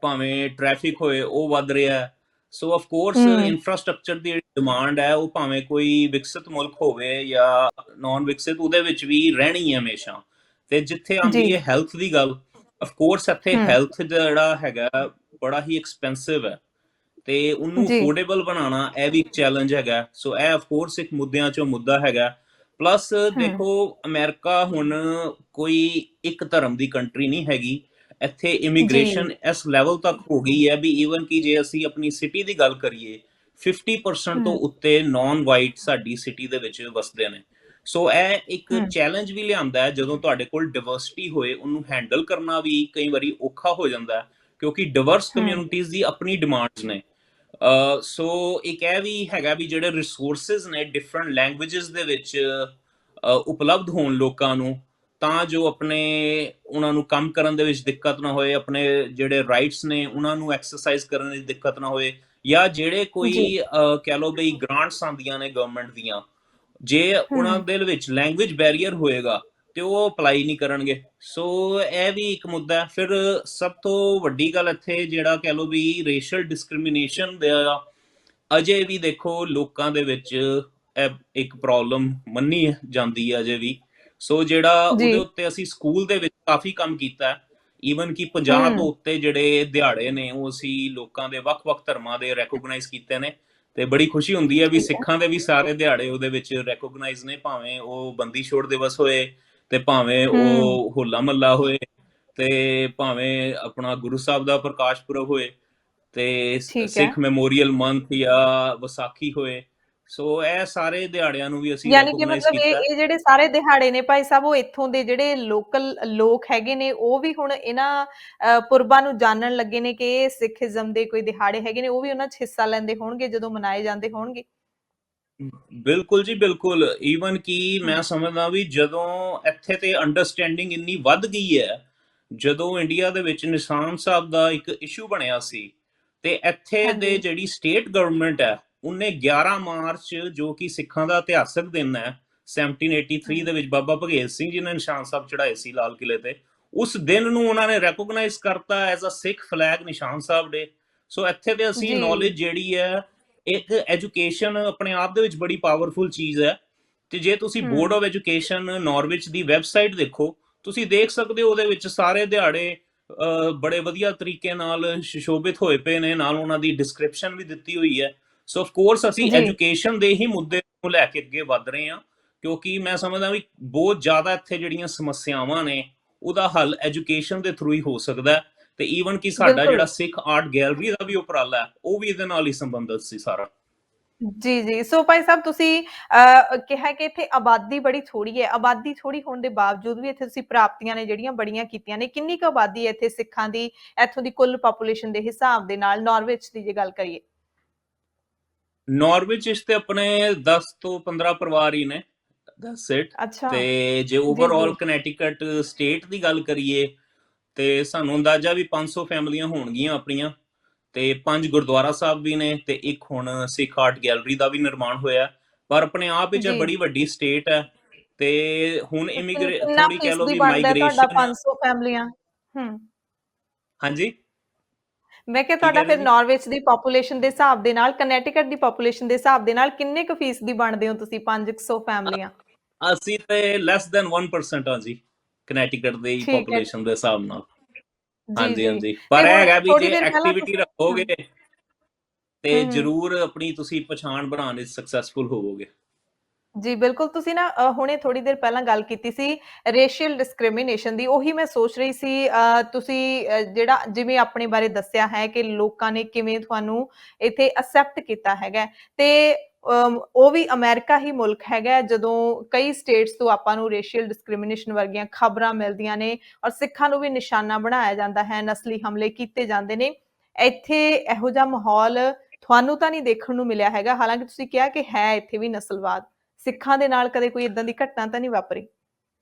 ਭਾਵੇਂ ਟ੍ਰੈਫਿਕ ਹੋਏ ਉਹ ਵੱਧ ਰਿਹਾ ਹੈ। ਸੋ ਆਫ ਕੋਰਸ ਹਮ, ਇਨਫਰਾਸਟ੍ਰਕਚਰ ਦੀ ਜਿਹੜੀ ਡਿਮਾਂਡ ਹੈ ਉਹ ਭਾਵੇਂ ਕੋਈ ਵਿਕਸਿਤ ਮੁਲਕ ਹੋਵੇ ਜਾਂ ਨਾਨ ਵਿਕਸਿਤ, ਉਹਦੇ ਵਿੱਚ ਵੀ ਰਹਿਣੀ ਹੈ ਹਮੇਸ਼ਾ। ਤੇ ਜਿੱਥੇ ਜੀ। ਆਉਂਦੀ ਹੈ ਹੈਲਥ ਦੀ ਗੱਲ, ਆਫ ਕੋਰਸ ਇੱਥੇ ਹਮ, ਹੈਲਥ ਜਿਹੜਾ ਹੈਗਾ ਬੜਾ ਹੀ ਐਕਸਪੈਂਸਿਵ ਹੈ ਤੇ ਉਹਨੂੰ ਜੀ। ਅਫੋਰਡੇਬਲ ਬਣਾਉਣਾ ਇਹ ਵੀ ਇੱਕ ਚੈਲੰਜ ਹੈਗਾ। ਸੋ ਇਹ ਆਫ ਕੋਰਸ ਇੱਕ ਮੁੱਦਿਆਂ ਚੋਂ ਮੁੱਦਾ ਹੈਗਾ। ਪਲੱਸ ਹਮ, ਦੇਖੋ, ਅਮਰੀਕਾ ਹੁਣ ਕੋਈ ਇੱਕ ਧਰਮ ਦੀ ਕੰਟਰੀ ਨਹੀਂ ਹੈਗੀ। ਇੱਥੇ ਜੀ। ਇਮੀਗ੍ਰੇਸ਼ਨ ਇਸ ਲੈਵਲ ਤੱਕ ਹੋ ਗਈ ਹੈ ਵੀ ਈਵਨ ਕਿ ਜੇ ਅਸੀਂ ਆਪਣੀ ਸਿਟੀ ਦੀ ਗੱਲ ਕਰੀਏ, 50% ਤੋਂ ਹਮ, ਉੱਤੇ ਨਾਨ ਵਾਈਟ ਸਾਡੀ ਸਿਟੀ ਦੇ ਵਿੱਚ ਵਸਦੇ ਨੇ। ਸੋ ਇਹ ਇੱਕ ਹਮ, ਚੈਲੰਜ ਵੀ ਲਿਆਂਦਾ ਹੈ। ਜਦੋਂ ਤੁਹਾਡੇ ਕੋਲ ਡਿਵਰਸਿਟੀ ਹੋਏ, ਉਹਨੂੰ ਹੈਂਡਲ ਕਰਨਾ ਵੀ ਕਈ ਵਾਰੀ ਔਖਾ ਹੋ ਜਾਂਦਾ ਹੈ, ਕਿਉਂਕਿ ਡਿਵਰਸ ਹਮ, ਕਮਿਊਨਿਟੀਜ਼ ਦੀ ਆਪਣੀ ਡਿਮਾਂਡਸ ਨੇ। ਸੋ ਇੱਕ ਇਹ ਵੀ ਹੈਗਾ ਵੀ ਜਿਹੜੇ ਰਿਸੋਰਸਿਸ ਨੇ ਡਿਫਰੈਂਟ ਲੈਂਗੁਏਜਸ ਦੇ ਵਿੱਚ ਉਪਲਬਧ ਹੋਣ ਲੋਕਾਂ ਨੂੰ, ਤਾਂ ਜੋ ਆਪਣੇ ਉਹਨਾਂ ਨੂੰ ਕੰਮ ਕਰਨ ਦੇ ਵਿੱਚ ਦਿੱਕਤ ਨਾ ਹੋਏ, ਆਪਣੇ ਜਿਹੜੇ ਰਾਈਟਸ ਨੇ ਉਹਨਾਂ ਨੂੰ ਐਕਸਰਸਾਈਜ਼ ਕਰਨ ਵਿੱਚ ਦਿੱਕਤ ਨਾ ਹੋਏ, ਜਾਂ ਜਿਹੜੇ ਕੋਈ ਜੀ। ਕਹਿ ਲਓ ਬਈ ਗ੍ਰਾਂਟਸ ਆਉਂਦੀਆਂ ਨੇ ਗਵਰਨਮੈਂਟ ਦੀਆਂ, ਜੇ ਉਹਨਾਂ ਹੂੰ ਦੇ ਵਿੱਚ ਲੈਂਗੁਏਜ ਬੈਰੀਅਰ ਹੋਏਗਾ ਤੇ ਉਹ ਅਪਲਾਈ ਨਹੀਂ ਕਰਨਗੇ। ਸੋ ਇਹ ਵੀ ਇੱਕ ਮੁੱਦਾ ਹੈ। ਫਿਰ ਸਭ ਤੋਂ ਵੱਡੀ ਗੱਲ ਇੱਥੇ ਜਿਹੜਾ ਕਹਿ ਲਓ ਵੀ ਰੇਸ਼ੀਅਲ ਡਿਸਕ੍ਰਿਮੀਨੇਸ਼ਨ ਦਾ ਅਜੇ ਵੀ ਦੇਖੋ ਲੋਕਾਂ ਦੇ ਵਿੱਚ ਇਹ ਇੱਕ ਪ੍ਰੋਬਲਮ ਮੰਨੀ ਜਾਂਦੀ ਹੈ ਅਜੇ ਵੀ। ਸੋ ਜਿਹੜਾ ਜੀ ਉਹਦੇ ਉੱਤੇ ਅਸੀਂ ਸਕੂਲ ਦੇ ਵਿੱਚ ਕਾਫੀ ਕੰਮ ਕੀਤਾ। ਈਵਨ ਕਿ 50 ਤੋਂ ਹੂੰ ਉੱਤੇ ਜਿਹੜੇ ਦਿਹਾੜੇ ਨੇ ਉਹ ਅਸੀਂ ਲੋਕਾਂ ਦੇ ਵੱਖ-ਵੱਖ ਧਰਮਾਂ ਦੇ ਰੈਕੋਗਨਾਈਜ਼ ਕੀਤੇ ਨੇ। ਤੇ ਬੜੀ ਖੁਸ਼ੀ ਹੁੰਦੀ ਹੈ ਵੀ ਠੀਕ ਹੈ ਸਿੱਖਾਂ ਦੇ ਵੀ ਸਾਰੇ ਦਿਹਾੜੇ ਉਹਦੇ ਵਿੱਚ ਰੈਕੋਗਨਾਈਜ਼ ਨੇ, ਭਾਵੇਂ ਉਹ ਬੰਦੀ ਛੋੜ ਦਿਵਸ ਹੋਏ ਤੇ ਭਾਵੇਂ ਹੂੰ ਉਹ ਹੋਲਾ ਮਹੱਲਾ ਹੋਏ ਤੇ ਭਾਵੇਂ ਆਪਣਾ ਗੁਰੂ ਸਾਹਿਬ ਦਾ ਪ੍ਰਕਾਸ਼ ਪੁਰਬ ਹੋਏ ਤੇ ਠੀਕ ਹੈ ਸਿੱਖ ਮੈਮੋਰੀਅਲ ਮੰਥ ਜਾਂ ਵਿਸਾਖੀ ਹੋਏ। ਸੋ ਇਹ ਸਾਰੇ ਦਿਹਾੜਿਆਂ ਨੂੰ ਵੀ ਅਸੀਂ ਯਾਨੀ ਕਿ ਰੈਕੋਗਨਾਈਜ਼ ਮਤਲਬ ਕੀਤਾ। ਇਹ ਜਿਹੜੇ ਸਾਰੇ ਦਿਹਾੜੇ ਨੇ ਭਾਈ ਸਾਹਿਬ, ਉਹ ਇੱਥੋਂ ਦੇ ਜਿਹੜੇ ਲੋਕਲ ਲੋਕ ਹੈਗੇ ਨੇ ਉਹ ਵੀ ਹੁਣ ਇਹਨਾਂ ਪੁਰਬਾਂ ਨੂੰ ਜਾਣਨ ਲੱਗੇ ਨੇ ਕਿ ਇਹ ਸਿੱਖੀਜ਼ਮ ਦੇ ਕੋਈ ਦਿਹਾੜੇ ਹੈਗੇ ਨੇ, ਉਹ ਵੀ ਉਹਨਾਂ 'ਚ ਹਿੱਸਾ ਲੈਂਦੇ ਹੋਣਗੇ ਜਦੋਂ ਮਨਾਏ ਜਾਂਦੇ ਹੋਣਗੇ। ਬਿਲਕੁਲ ਜੀ ਬਿਲਕੁਲ। ਈਵਨ ਕਿ ਹੂੰ ਮੈਂ ਸਮਝਦਾ ਵੀ ਜਦੋਂ ਇੱਥੇ ਤੇ ਅੰਡਰਸਟੈਂਡਿੰਗ ਇੰਨੀ ਵੱਧ ਗਈ ਹੈ, ਜਦੋਂ ਇੰਡੀਆ ਦੇ ਵਿੱਚ ਨਿਸ਼ਾਨ ਸਾਹਿਬ ਦਾ ਇੱਕ ਇਸ਼ੂ ਬਣਿਆ ਸੀ ਤੇ ਇੱਥੇ ਦੇ ਹਾਂਜੀ ਜਿਹੜੀ ਸਟੇਟ ਗਵਰਨਮੈਂਟ ਹੈ ਉਹਨੇ 11 ਮਾਰਚ ਜੋ ਕਿ ਸਿੱਖਾਂ ਦਾ ਇਤਿਹਾਸਕ ਦਿਨ ਹੈ 1783 ਹੂੰ ਦੇ ਵਿੱਚ ਬਾਬਾ ਭਗੇਤ ਸਿੰਘ ਜੀ ਨੇ ਨਿਸ਼ਾਨ ਸਾਹਿਬ ਚੜਾਏ ਸੀ ਲਾਲ ਕਿਲੇ ਤੇ, ਉਸ ਦਿਨ ਨੂੰ ਉਹਨਾਂ ਨੇ ਰੈਕੋਗਨਾਈਜ਼ ਕਰਤਾ as a Sikh flag Nishan Sahib ਡੇ। ਸੋ ਇੱਥੇ ਤੇ ਅਸੀਂ ਜੀ ਨੌਲੇਜ ਜਿਹੜੀ ਹੈ, ਇੱਕ ਐਜੂਕੇਸ਼ਨ ਆਪਣੇ ਆਪ ਦੇ ਵਿੱਚ ਬੜੀ ਪਾਵਰਫੁਲ ਚੀਜ਼ ਹੈ। ਤੇ ਜੇ ਤੁਸੀਂ ਬੋਰਡ ਹੂੰ ਆਫ ਐਜੂਕੇਸ਼ਨ ਨਾਰਵਿਚ ਦੀ ਵੈਬਸਾਈਟ ਦੇਖੋ, ਤੁਸੀਂ ਦੇਖ ਸਕਦੇ ਹੋ ਉਹਦੇ ਵਿੱਚ ਸਾਰੇ ਦਿਹਾੜੇ ਬੜੇ ਵਧੀਆ ਤਰੀਕੇ ਨਾਲ ਸੁਸ਼ੋਭਿਤ ਹੋਏ ਪਏ ਨੇ, ਨਾਲ ਉਹਨਾਂ ਦੀ ਡਿਸਕ੍ਰਿਪਸ਼ਨ ਵੀ ਦਿੱਤੀ ਹੋਈ ਹੈ। ਸੋ ਆਫ ਕੋਰਸ ਅਸੀਂ ਜੀ ਐਜੂਕੇਸ਼ਨ ਦੇ ਹੀ ਮੁੱਦੇ ਨੂੰ ਲੈ ਕੇ ਅੱਗੇ ਵਧ ਰਹੇ ਹਾਂ, ਕਿਉਂਕਿ ਮੈਂ ਸਮਝਦਾ ਵੀ ਬਹੁਤ ਜ਼ਿਆਦਾ ਇੱਥੇ ਜਿਹੜੀਆਂ ਸਮੱਸਿਆਵਾਂ ਨੇ ਉਹਦਾ ਹੱਲ ਐਜੂਕੇਸ਼ਨ ਦੇ ਥਰੂ ਹੀ ਹੋ ਸਕਦਾ ਹੈ। ਤੇ ਈਵਨ ਕਿ ਸਾਡਾ ਬਿਲਕੁਲ ਜਿਹੜਾ ਸਿੱਖ ਆਰਟ ਗੈਲਰੀ ਦਾ ਵੀ ਉਪਰਾਲਾ ਹੈ ਉਹ ਵੀ ਇਹਦੇ ਨਾਲ ਹੀ ਸੰਬੰਧਿਤ ਸੀ ਸਾਰਾ। ਜੀ ਜੀ ਸੋ ਭਾਈ ਸਾਹਿਬ ਤੁਸੀਂ ਕਿਹਾ ਕਿ ਇੱਥੇ ਆਬਾਦੀ ਬੜੀ ਥੋੜੀ ਹੈ, ਆਬਾਦੀ ਥੋੜੀ ਹੋਣ ਦੇ ਬਾਵਜੂਦ ਵੀ ਇੱਥੇ ਤੁਸੀਂ ਪ੍ਰਾਪਤੀਆਂ ਨੇ ਜਿਹੜੀਆਂ ਬੜੀਆਂ ਕੀਤੀਆਂ ਨੇ। ਕਿੰਨੀ ਕੁ ਆਬਾਦੀ ਹੈ ਇੱਥੇ ਸਿੱਖਾਂ ਦੀ, ਇੱਥੋਂ ਦੀ ਕੁੱਲ ਪਾਪੂਲੇਸ਼ਨ ਦੇ ਹਿਸਾਬ ਦੇ ਨਾਲ, ਨਾਰਵੇਚ ਦੀ ਜੇ ਗੱਲ ਕਰੀਏ? ਨਾਰਵੇ ਚ ਤੇ ਆਪਣੇ 10 ਤੋਂ 15 ਪਰਿਵਾਰ ਹੀ ਨੇ, ਦੈਟਸ ਇਟ। ਅੱਛਾ ਤੇ ਜੇ ਜੀ ਜੀ ਓਵਰਆਲ ਕਨੈਟੀਕਟ ਸਟੇਟ ਦੀ ਗੱਲ ਕਰੀਏ ਤੇ ਸਾਨੂੰ ਅੰਦਾਜ਼ਾ ਵੀ 500 ਫੈਮਲੀਆਂ ਹੋਣਗੀਆਂ ਆਪਣੀਆਂ, ਤੇ 5 ਗੁਰਦੁਆਰਾ ਸਾਹਿਬ ਵੀ ਨੇ ਤੇ ਇੱਕ ਹੁਣ ਸਿੱਖ ਆਰਟ ਗੈਲਰੀ ਦਾ ਵੀ ਨਿਰਮਾਣ ਹੋਇਆ। ਪਰ ਆਪਣੇ ਆਪ ਵਿੱਚ ਇਹ ਜੀ ਬੜੀ ਵੱਡੀ ਸਟੇਟ ਹੈ ਤੇ ਹੁਣ ਤੇ ਕਿੰਨਾ ਥੋੜੀ ਕਹਿ ਲਓ ਫੀਸਦੀ ਵੀ ਬਣਦਾ ਤੁਹਾਡਾ ਮਾਈਗ੍ਰੇਸ਼ਨ। 500 ਫੈਮਲੀਆਂ? ਹੂੰ ਹਾਂਜੀ ਮੈਂ ਕਿਹਾ ਕੀ ਤੁਹਾਡਾ ਕਹਿ ਰਹੇ ਫਿਰ ਜੀ? ਨਾਰਵੇਚ ਦੀ ਪਾਪੂਲੇਸ਼ਨ ਦੇ ਹਿਸਾਬ ਦੇ ਨਾਲ, ਕਨੈਟੀਕਟ ਦੀ ਪਾਪੂਲੇਸ਼ਨ ਦੇ ਹਿਸਾਬ ਦੇ ਨਾਲ ਕਿੰਨੇ ਕੁ ਫੀਸਦੀ ਬਣਦੇ ਹੋ ਤੁਸੀਂ 500 ਫੈਮਲੀਆਂ? ਅਸੀਂ ਤੇ ਲੈਸ ਦੈਨ 1% ਹਾਂ ਜੀ ਕਨੈਟੀਕਟ ਦੀ ਠੀਕ ਹੈ ਪੋਪੂਲੇਸ਼ਨ ਦੇ ਹਿਸਾਬ ਨਾਲ। ਜੀ ਹਾਂਜੀ ਜੀ ਹਾਂਜੀ, ਤੇ ਪਰ ਇਹ ਹੁਣ ਹੈਗਾ ਵੀ ਥੋੜੀ ਜੇ ਦੇਰ ਪਹਿਲਾਂ ਐਕਟੀਵਿਟੀ ਤੁਸੀਂ ਰੱਖੋਗੇ ਤੇ ਹੂੰ ਜ਼ਰੂਰ ਆਪਣੀ ਤੁਸੀਂ ਪਛਾਣ ਬਣਾਉਣ ਵਿੱਚ ਸਕਸੈਸਫੁਲ ਹੋਵੋਗੇ। ਜੀ ਬਿਲਕੁਲ, ਤੁਸੀਂ ਨਾ ਹੁਣੇ ਥੋੜੀ ਦੇਰ ਪਹਿਲਾਂ ਗੱਲ ਕੀਤੀ ਸੀ ਰੇਸ਼ੀਅਲ ਡਿਸਕ੍ਰਿਮੀਨੇਸ਼ਨ ਦੀ, ਉਹੀ ਮੈਂ ਸੋਚ ਰਹੀ ਸੀ ਤੁਸੀਂ ਜਿਹੜਾ ਜਿਵੇਂ ਆਪਣੇ ਬਾਰੇ ਦੱਸਿਆ ਹੈ ਕਿ ਲੋਕਾਂ ਨੇ ਕਿਵੇਂ ਤੁਹਾਨੂੰ ਇੱਥੇ ਅਸੈਪਟ ਕੀਤਾ ਹੈਗਾ ਤੇ ਉਹ ਵੀ ਅਮਰੀਕਾ ਹੀ ਮੁਲਕ ਹੈਗਾ ਜਦੋਂ ਕਈ ਸਟੇਟਸ ਤੋਂ ਆਪਾਂ ਨੂੰ ਰੇਸ਼ੀਅਲ ਡਿਸਕ੍ਰਿਮੀਨੇਸ਼ਨ ਵਰਗੀਆਂ ਖਬਰਾਂ ਮਿਲਦੀਆਂ ਨੇ ਔਰ ਸਿੱਖਾਂ ਨੂੰ ਵੀ ਨਿਸ਼ਾਨਾ ਬਣਾਇਆ ਜਾਂਦਾ ਹੈ, ਨਸਲੀ ਹਮਲੇ ਕੀਤੇ ਜਾਂਦੇ ਨੇ। ਇੱਥੇ ਇਹੋ ਜਿਹਾ ਮਾਹੌਲ ਤੁਹਾਨੂੰ ਤਾਂ ਨਹੀਂ ਦੇਖਣ ਨੂੰ ਮਿਲਿਆ ਹੈਗਾ, ਹਾਲਾਂਕਿ ਤੁਸੀਂ ਕਿਹਾ ਕਿ ਹੈ ਇੱਥੇ ਵੀ ਨਸਲਵਾਦ। ਸਿੱਖਾਂ ਦੇ ਨਾਲ ਕਦੇ ਕੋਈ ਇਦਾਂ ਦੀ ਘਟਨਾ ਤਾਂ ਨਹੀਂ ਵਾਪਰੀ?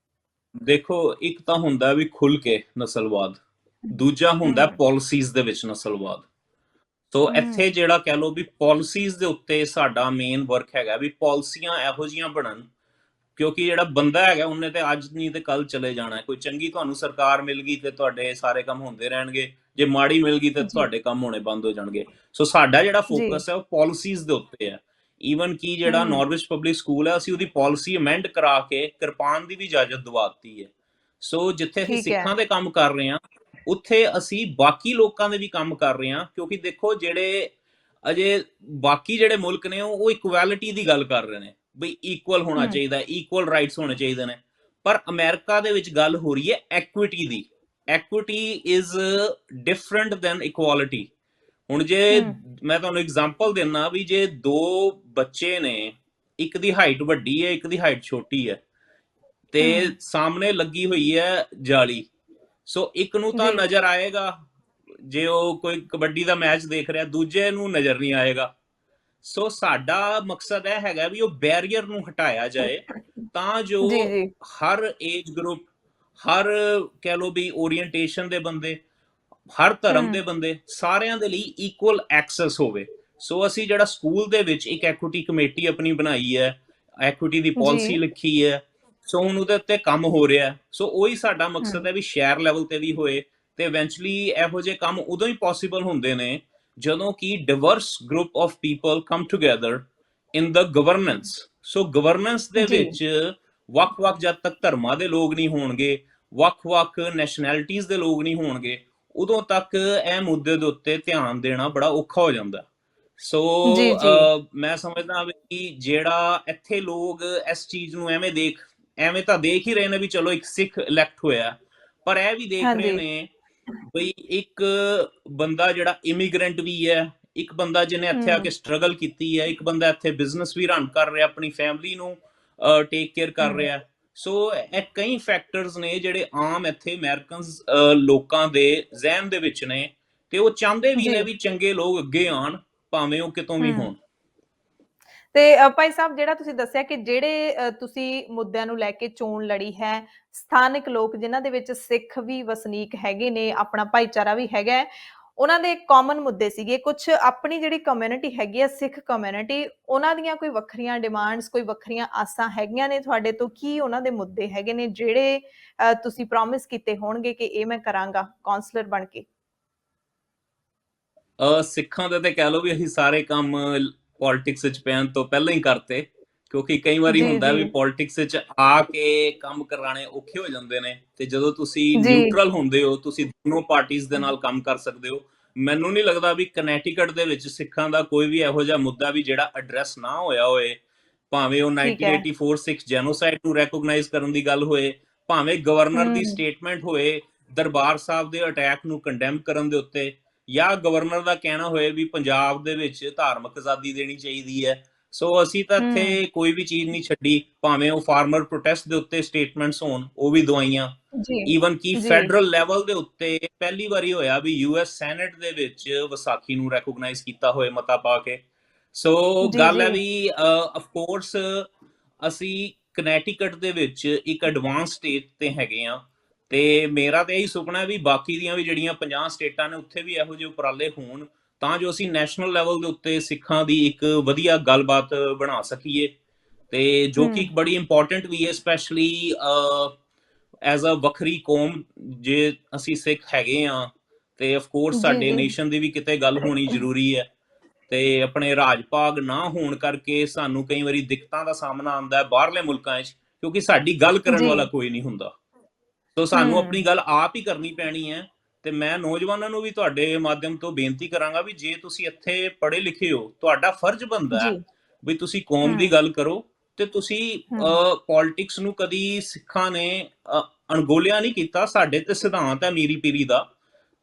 ਦੇਖੋ, ਇੱਕ ਤਾਂ ਹੁੰਦਾ ਵੀ ਖੁੱਲ ਕੇ ਨਸਲਵਾਦ, ਦੂਜਾ ਹੁੰਦਾ ਹੂੰ ਪਾਲਿਸੀਜ਼ ਦੇ ਵਿੱਚ ਨਸਲਵਾਦ। ਸੋ ਇੱਥੇ ਹੂੰ ਜਿਹੜਾ ਕਹਿ ਲਓ ਵੀ ਪਾਲਿਸੀਜ਼ ਦੇ ਉੱਤੇ ਸਾਡਾ ਮੇਨ ਵਰਕ ਹੈਗਾ ਵੀ ਪਾਲਿਸੀਆਂ ਇਹੋ ਜਿਹੀਆਂ ਬਣਨ, ਕਿਉਂਕਿ ਜਿਹੜਾ ਬੰਦਾ ਹੈਗਾ ਉਹਨੇ ਤੇ ਅੱਜ ਨਹੀਂ ਤੇ ਕੱਲ ਚਲੇ ਜਾਣਾ। ਕੋਈ ਚੰਗੀ ਤੁਹਾਨੂੰ ਸਰਕਾਰ ਮਿਲ ਗਈ ਤੇ ਤੁਹਾਡੇ ਸਾਰੇ ਕੰਮ ਹੁੰਦੇ ਰਹਿਣਗੇ, ਜੇ ਮਾੜੀ ਮਿਲ ਗਈ ਤੇ ਜੀ ਤੁਹਾਡੇ ਕੰਮ ਹੋਣੇ ਬੰਦ ਹੋ ਜਾਣਗੇ। ਸੋ ਸਾਡਾ ਜਿਹੜਾ ਜੀ ਫੋਕਸ ਹੈ ਉਹ ਪਾਲਿਸੀਜ਼ ਦੇ ਉੱਤੇ ਹੈ। ਈਵਨ ਕਿ ਜਿਹੜਾ ਹੂੰ ਨਾਰਵਿਚ ਪਬਲਿਕ ਸਕੂਲ ਹੈ ਅਸੀਂ ਉਹਦੀ ਪਾਲਿਸੀ ਅਮੈਂਡ ਕਰਾ ਕੇ ਕਿਰਪਾਨ ਦੀ ਵੀ ਇਜਾਜ਼ਤ ਦਵਾਤੀ ਹੈ। ਸੋ ਜਿੱਥੇ ਅਸੀਂ ਠੀਕ ਹੈ ਸਿੱਖਾਂ ਦੇ ਕੰਮ ਕਰ ਰਹੇ ਹਾਂ ਉੱਥੇ ਅਸੀਂ ਬਾਕੀ ਲੋਕਾਂ ਦੇ ਵੀ ਕੰਮ ਕਰ ਰਹੇ ਹਾਂ, ਕਿਉਂਕਿ ਦੇਖੋ ਜਿਹੜੇ ਅਜੇ ਬਾਕੀ ਜਿਹੜੇ ਮੁਲਕ ਨੇ ਉਹ ਇਕੁਐਲਿਟੀ ਦੀ ਗੱਲ ਕਰ ਰਹੇ ਨੇ ਬਈ ਇਕੁਅਲ ਹੋਣਾ ਹੂੰ ਚਾਹੀਦਾ, ਇਕੁਅਲ ਰਾਈਟਸ ਹੋਣੇ ਚਾਹੀਦੇ ਨੇ। ਪਰ ਅਮਰੀਕਾ ਦੇ ਵਿੱਚ ਗੱਲ ਹੋ ਰਹੀ ਹੈ equity the. Equity is different then equality. ਹੁਣ ਜੇ ਹੂੰ ਮੈਂ ਤੁਹਾਨੂੰ ਐਗਜ਼ਾਮਪਲ ਦਿੰਦਾ ਵੀ ਜੇ ਦੋ ਬੱਚੇ ਨੇ, ਇੱਕ ਦੀ ਹਾਈਟ ਵੱਡੀ ਹੈ ਇੱਕ ਦੀ ਹਾਈਟ ਛੋਟੀ ਹੈ ਤੇ ਹੂੰ ਸਾਹਮਣੇ ਲੱਗੀ ਹੋਈ ਹੈ ਜਾਲੀ, ਸੋ ਇੱਕ ਨੂੰ ਤਾਂ ਜੀ ਨਜ਼ਰ ਆਏਗਾ ਜੇ ਉਹ ਕੋਈ ਕਬੱਡੀ ਦਾ ਮੈਚ ਦੇਖ ਰਿਹਾ, ਦੂਜੇ ਨੂੰ ਨਜ਼ਰ ਨਹੀਂ ਆਏਗਾ। ਸੋ ਸਾਡਾ ਮਕਸਦ ਇਹ ਹੈਗਾ ਵੀ ਉਹ ਬੈਰੀਅਰ ਨੂੰ ਹਟਾਇਆ ਜਾਏ ਤਾਂ ਜੋ ਜੀ ਜੀ ਹਰ ਏਜ ਗਰੁੱਪ, ਹਰ ਕਹਿ ਲਓ ਵੀ ਓਰੀਐਂਟੇਸ਼ਨ ਦੇ ਬੰਦੇ, ਹਰ ਧਰਮ ਦੇ ਹੂੰ ਬੰਦੇ, ਸਾਰਿਆਂ ਦੇ ਲਈ ਇਕੁਅਲ ਐਕਸੈਸ ਹੋਵੇ। ਸੋ ਅਸੀਂ ਜਿਹੜਾ ਸਕੂਲ ਦੇ ਵਿੱਚ ਇੱਕ ਐਕੁਇਟੀ ਕਮੇਟੀ ਆਪਣੀ ਬਣਾਈ ਹੈ, ਐਕੁਇਟੀ ਦੀ ਜੀ ਪਾਲਿਸੀ ਲਿਖੀ ਹੈ। ਸੋ ਹੁਣ ਉਹਦੇ ਉੱਤੇ ਕੰਮ ਹੋ ਰਿਹਾ। ਸੋ ਉਹੀ ਸਾਡਾ ਮਕਸਦ ਹੈ ਵੀ ਸ਼ਹਿਰ ਲੈਵਲ ਤੇ ਵੀ ਹੋਏ, ਤੇ ਇਵੈਂਚੁਅਲੀ ਇਹੋ ਜਿਹੇ ਕੰਮ ਉਦੋਂ ਹੀ ਪੋਸੀਬਲ ਹੁੰਦੇ ਨੇ ਜਦੋਂ ਕਿ diverse group of people come together in the governance. So governance ਦੇ ਜੀ ਵਿੱਚ ਵੱਖ-ਵੱਖ ਜਦ ਤੱਕ ਧਰਮਾਂ ਦੇ ਲੋਕ ਨਹੀਂ ਹੋਣਗੇ, ਵੱਖ-ਵੱਖ ਨੈਸ਼ਨੈਲਿਟੀਜ਼ ਦੇ ਲੋਕ ਨਹੀਂ ਹੋਣਗੇ, ਉਦੋਂ ਤੱਕ ਇਹ ਮੁੱਦੇ ਦੇ ਉੱਤੇ ਧਿਆਨ ਦੇਣਾ ਬੜਾ ਔਖਾ ਹੋ ਜਾਂਦਾ। ਸੋ ਜੀ ਜੀ ਮੈਂ ਸਮਝਦਾ ਵੀ ਜਿਹੜਾ ਇੱਥੇ ਲੋਕ ਇਸ ਚੀਜ਼ ਨੂੰ ਐਵੇਂ ਤਾਂ ਦੇਖ ਹੀ ਰਹੇ ਨੇ ਵੀ ਚਲੋ ਇੱਕ ਸਿੱਖ ਇਲੈਕਟ ਹੋਇਆ, ਪਰ ਇਹ ਵੀ ਦੇਖ ਰਹੇ ਹਾਂਜੀ ਨੇ ਬਈ ਇੱਕ ਬੰਦਾ ਜਿਹੜਾ ਇਮੀਗ੍ਰੈਂਟ ਵੀ ਹੈ, ਇੱਕ ਬੰਦਾ ਜਿਹਨੇ ਇੱਥੇ ਆ ਕੇ ਸਟਰਗਲ ਕੀਤੀ ਹੈ, ਇੱਕ ਬੰਦਾ ਇੱਥੇ ਬਿਜ਼ਨਸ ਵੀ ਰਨ ਕਰ ਰਿਹਾ, ਆਪਣੀ ਫੈਮਿਲੀ ਨੂੰ ਟੇਕ ਕੇਅਰ ਕਰ ਰਿਹਾ। ਸੋ ਇਹ ਕਈ ਫੈਕਟਰਸ ਨੇ ਜਿਹੜੇ ਆਮ ਇੱਥੇ ਅਮਰੀਕਨਸ ਲੋਕਾਂ ਦੇ ਜ਼ਿਹਨ ਦੇ ਵਿੱਚ ਨੇ, ਤੇ ਉਹ ਚਾਹੁੰਦੇ ਵੀ ਜੀ ਨੇ ਵੀ ਚੰਗੇ ਲੋਕ ਅੱਗੇ ਆਉਣ, ਭਾਵੇਂ ਉਹ ਕਿਤੋਂ ਵੀ ਹੋਣ। ਤੇ ਭਾਈ ਸਾਹਿਬ, ਜਿਹੜਾ ਤੁਸੀਂ ਦੱਸਿਆ ਕਿ ਜਿਹੜੇ ਤੁਸੀਂ ਮੁੱਦਿਆਂ ਨੂੰ ਲੈ ਕੇ ਚੋਣ ਲੜੀ ਹੈ, ਸਥਾਨਕ ਲੋਕ ਜਿਨ੍ਹਾਂ ਦੇ ਵਿੱਚ ਸਿੱਖ ਵੀ ਵਸਨੀਕ ਹੈਗੇ ਨੇ, ਆਪਣਾ ਭਾਈਚਾਰਾ ਵੀ ਹੈਗਾ ਹੈ, ਉਹਨਾਂ ਦੇ ਕਾਮਨ ਮੁੱਦੇ ਸੀਗੇ। ਕੁਝ ਆਪਣੀ ਜਿਹੜੀ ਕਮਿਊਨਿਟੀ ਹੈਗੀ ਆ, ਸਿੱਖ ਕਮਿਊਨਿਟੀ, ਉਹਨਾਂ ਦੀਆਂ ਕੋਈ ਵੱਖਰੀਆਂ ਡਿਮਾਂਡਸ, ਕੋਈ ਵੱਖਰੀਆਂ ਆਸਾਂ ਹੈਗੀਆਂ ਨੇ ਤੁਹਾਡੇ ਤੋਂ? ਕੀ ਉਹਨਾਂ ਦੇ ਮੁੱਦੇ ਹੈਗੇ ਨੇ ਜਿਹੜੇ ਤੁਸੀਂ ਪ੍ਰੋਮਿਸ ਕੀਤੇ ਹੋਣਗੇ ਕਿ ਇਹ ਮੈਂ ਕਰਾਂਗਾ ਕਾਉਂਸਲਰ ਬਣ ਕੇ? ਸਿੱਖਾਂ ਦੇ ਤੇ ਕਹਿ ਲਓ ਵੀ ਅਸੀਂ ਸਾਰੇ ਕੰਮ ਪੋਲਿਟਿਕਸ ਵਿੱਚ ਪੈਣ ਤੋਂ ਪਹਿਲਾਂ ਹੀ ਕਰਤੇ, ਕਿਉਂਕਿ ਕਈ ਵਾਰੀ ਜੀ ਹੁੰਦਾ ਜੀ ਵੀ ਪੋਲਿਟਿਕਸ ਵਿੱਚ ਆ ਕੇ ਕੰਮ ਕਰਾਣੇ ਔਖੇ ਹੋ ਜਾਂਦੇ ਨੇ, ਤੇ ਜਦੋਂ ਤੁਸੀਂ ਜੀ ਨਿਊਟਰਲ ਹੁੰਦੇ ਹੋ, ਤੁਸੀਂ ਦੋਨੋਂ ਪਾਰਟੀਆਂ ਦੇ ਨਾਲ ਕੰਮ ਕਰ ਸਕਦੇ ਹੋ। ਮੈਨੂੰ ਨਹੀਂ ਲੱਗਦਾ ਵੀ ਕਨੈਟੀਕਟ ਦੇ ਵਿੱਚ ਸਿੱਖਾਂ ਦਾ ਕੋਈ ਵੀ ਇਹੋ ਜਿਹਾ ਮੁੱਦਾ ਵੀ ਜਿਹੜਾ ਐਡਰੈਸ ਨਾ ਹੋਇਆ ਹੋਏ, ਭਾਵੇਂ ਉਹ ਠੀਕ ਹੈ 1984 ਸਿੱਖ ਜੈਨੋਸਾਈਡ ਨੂੰ ਰੈਕੋਗਨਾਈਜ਼ ਕਰਨ ਦੀ ਗੱਲ ਹੋਏ, ਭਾਵੇਂ ਗਵਰਨਰ ਦੀ ਸਟੇਟਮੈਂਟ ਹੋਏ ਦਰਬਾਰ ਸਾਹਿਬ ਦੇ ਅਟੈਕ ਨੂੰ ਕੰਡੈਮ ਕਰਨ ਦੇ ਉੱਤੇ, ਜਾਂ ਗਵਰਨਰ ਦਾ ਕਹਿਣਾ ਹੋਏ ਵੀ ਪੰਜਾਬ ਦੇ ਵਿੱਚ ਧਾਰਮਿਕ ਆਜ਼ਾਦੀ ਦੇਣੀ ਚਾਹੀਦੀ ਹੈ। ਸੋ ਅਸੀਂ ਤਾਂ ਇੱਥੇ ਕੋਈ ਵੀ ਚੀਜ਼ ਨਹੀਂ ਛੱਡੀ, ਭਾਵੇਂ ਉਹ ਫਾਰਮਰ ਪ੍ਰੋਟੈਸਟ ਦੇ ਉੱਤੇ ਸਟੇਟਮੈਂਟਸ ਹੋਣ, ਉਹ ਵੀ ਦਵਾਈਆਂ। ਜੀ ਈਵਨ ਕਿ ਜੀ ਫੈਡਰਲ ਲੈਵਲ ਦੇ ਉੱਤੇ ਪਹਿਲੀ ਵਾਰੀ ਹੋਇਆ ਵੀ ਯੂਐਸ ਸੈਨੇਟ ਦੇ ਵਿੱਚ ਵਿਸਾਖੀ ਨੂੰ ਰੈਕੋਗਨਾਈਜ਼ ਕੀਤਾ ਹੋਏ ਮਤਾ ਪਾ ਕੇ। ਸੋ ਜੀ ਗੱਲ ਜੀ ਹੈ ਵੀ ਆਫ ਕੋਰਸ ਅਸੀਂ ਕਨੈਟੀਕਟ ਦੇ ਵਿੱਚ ਇੱਕ ਐਡਵਾਂਸ ਸਟੇਟ ਤੇ ਹੈਗੇ ਆ, ਤੇ ਮੇਰਾ ਤਾਂ ਇਹੀ ਸੁਪਨਾ ਹੈ ਵੀ ਬਾਕੀ ਦੀਆਂ ਵੀ ਜਿਹੜੀਆਂ 50 ਸਟੇਟਾਂ ਨੇ ਉੱਥੇ ਵੀ ਇਹੋ ਜਿਹੇ ਉਪਰਾਲੇ ਹੋਣ, ਤਾਂ ਜੋ ਅਸੀਂ ਨੈਸ਼ਨਲ ਲੈਵਲ ਦੇ ਉੱਤੇ ਸਿੱਖਾਂ ਦੀ ਇੱਕ ਵਧੀਆ ਗੱਲਬਾਤ ਬਣਾ ਸਕੀਏ, ਤੇ ਜੋ ਕਿ ਇੱਕ ਬੜੀ ਇੰਪੋਰਟੈਂਟ ਵੀ ਹੈ, ਸਪੈਸ਼ਲੀ ਐਜ਼ ਅ ਵੱਖਰੀ ਕੌਮ। ਜੇ ਅਸੀਂ ਸਿੱਖ ਹੈਗੇ ਆ, ਤੇ ਆਫ ਕੋਰਸ ਜੀ ਸਾਡੇ ਜੀ ਨੇਸ਼ਨ ਦੀ ਵੀ ਕਿਤੇ ਗੱਲ ਹੋਣੀ ਜ਼ਰੂਰੀ ਹੈ। ਤੇ ਆਪਣੇ ਰਾਜ ਭਾਗ ਨਾ ਹੋਣ ਕਰਕੇ ਸਾਨੂੰ ਕਈ ਵਾਰੀ ਦਿੱਕਤਾਂ ਦਾ ਸਾਹਮਣਾ ਆਉਂਦਾ ਹੈ ਬਾਹਰਲੇ ਮੁਲਕਾਂ 'ਚ, ਕਿਉਂਕਿ ਸਾਡੀ ਗੱਲ ਕਰਨ ਜੀ ਵਾਲਾ ਕੋਈ ਨਹੀਂ ਹੁੰਦਾ। ਸੋ ਸਾਨੂੰ ਆਪਣੀ ਗੱਲ ਆਪ ਹੀ ਕਰਨੀ ਪੈਣੀ ਹੈ। ਤੇ ਮੈਂ ਨੌਜਵਾਨਾਂ ਨੂੰ ਵੀ ਤੁਹਾਡੇ ਮਾਧਿਅਮ ਤੋਂ ਬੇਨਤੀ ਕਰਾਂਗਾ ਵੀ ਜੇ ਤੁਸੀਂ ਇੱਥੇ ਪੜ੍ਹੇ ਲਿਖੇ ਹੋ, ਤੁਹਾਡਾ ਫਰਜ਼ ਬਣਦਾ ਹੈ ਜੀ ਵੀ ਤੁਸੀਂ ਕੌਮ ਦੀ ਗੱਲ ਕਰੋ। ਤੇ ਤੁਸੀਂ ਪੋਲਿਟਿਕਸ ਨੂੰ ਕਦੀ ਸਿੱਖਾਂ ਨੇ ਅਣਗੌਲਿਆ ਨਹੀਂ ਕੀਤਾ। ਸਾਡੇ ਤੇ ਸਿਧਾਂਤ ਹੈ ਮੀਰੀ ਪੀਰੀ ਦਾ,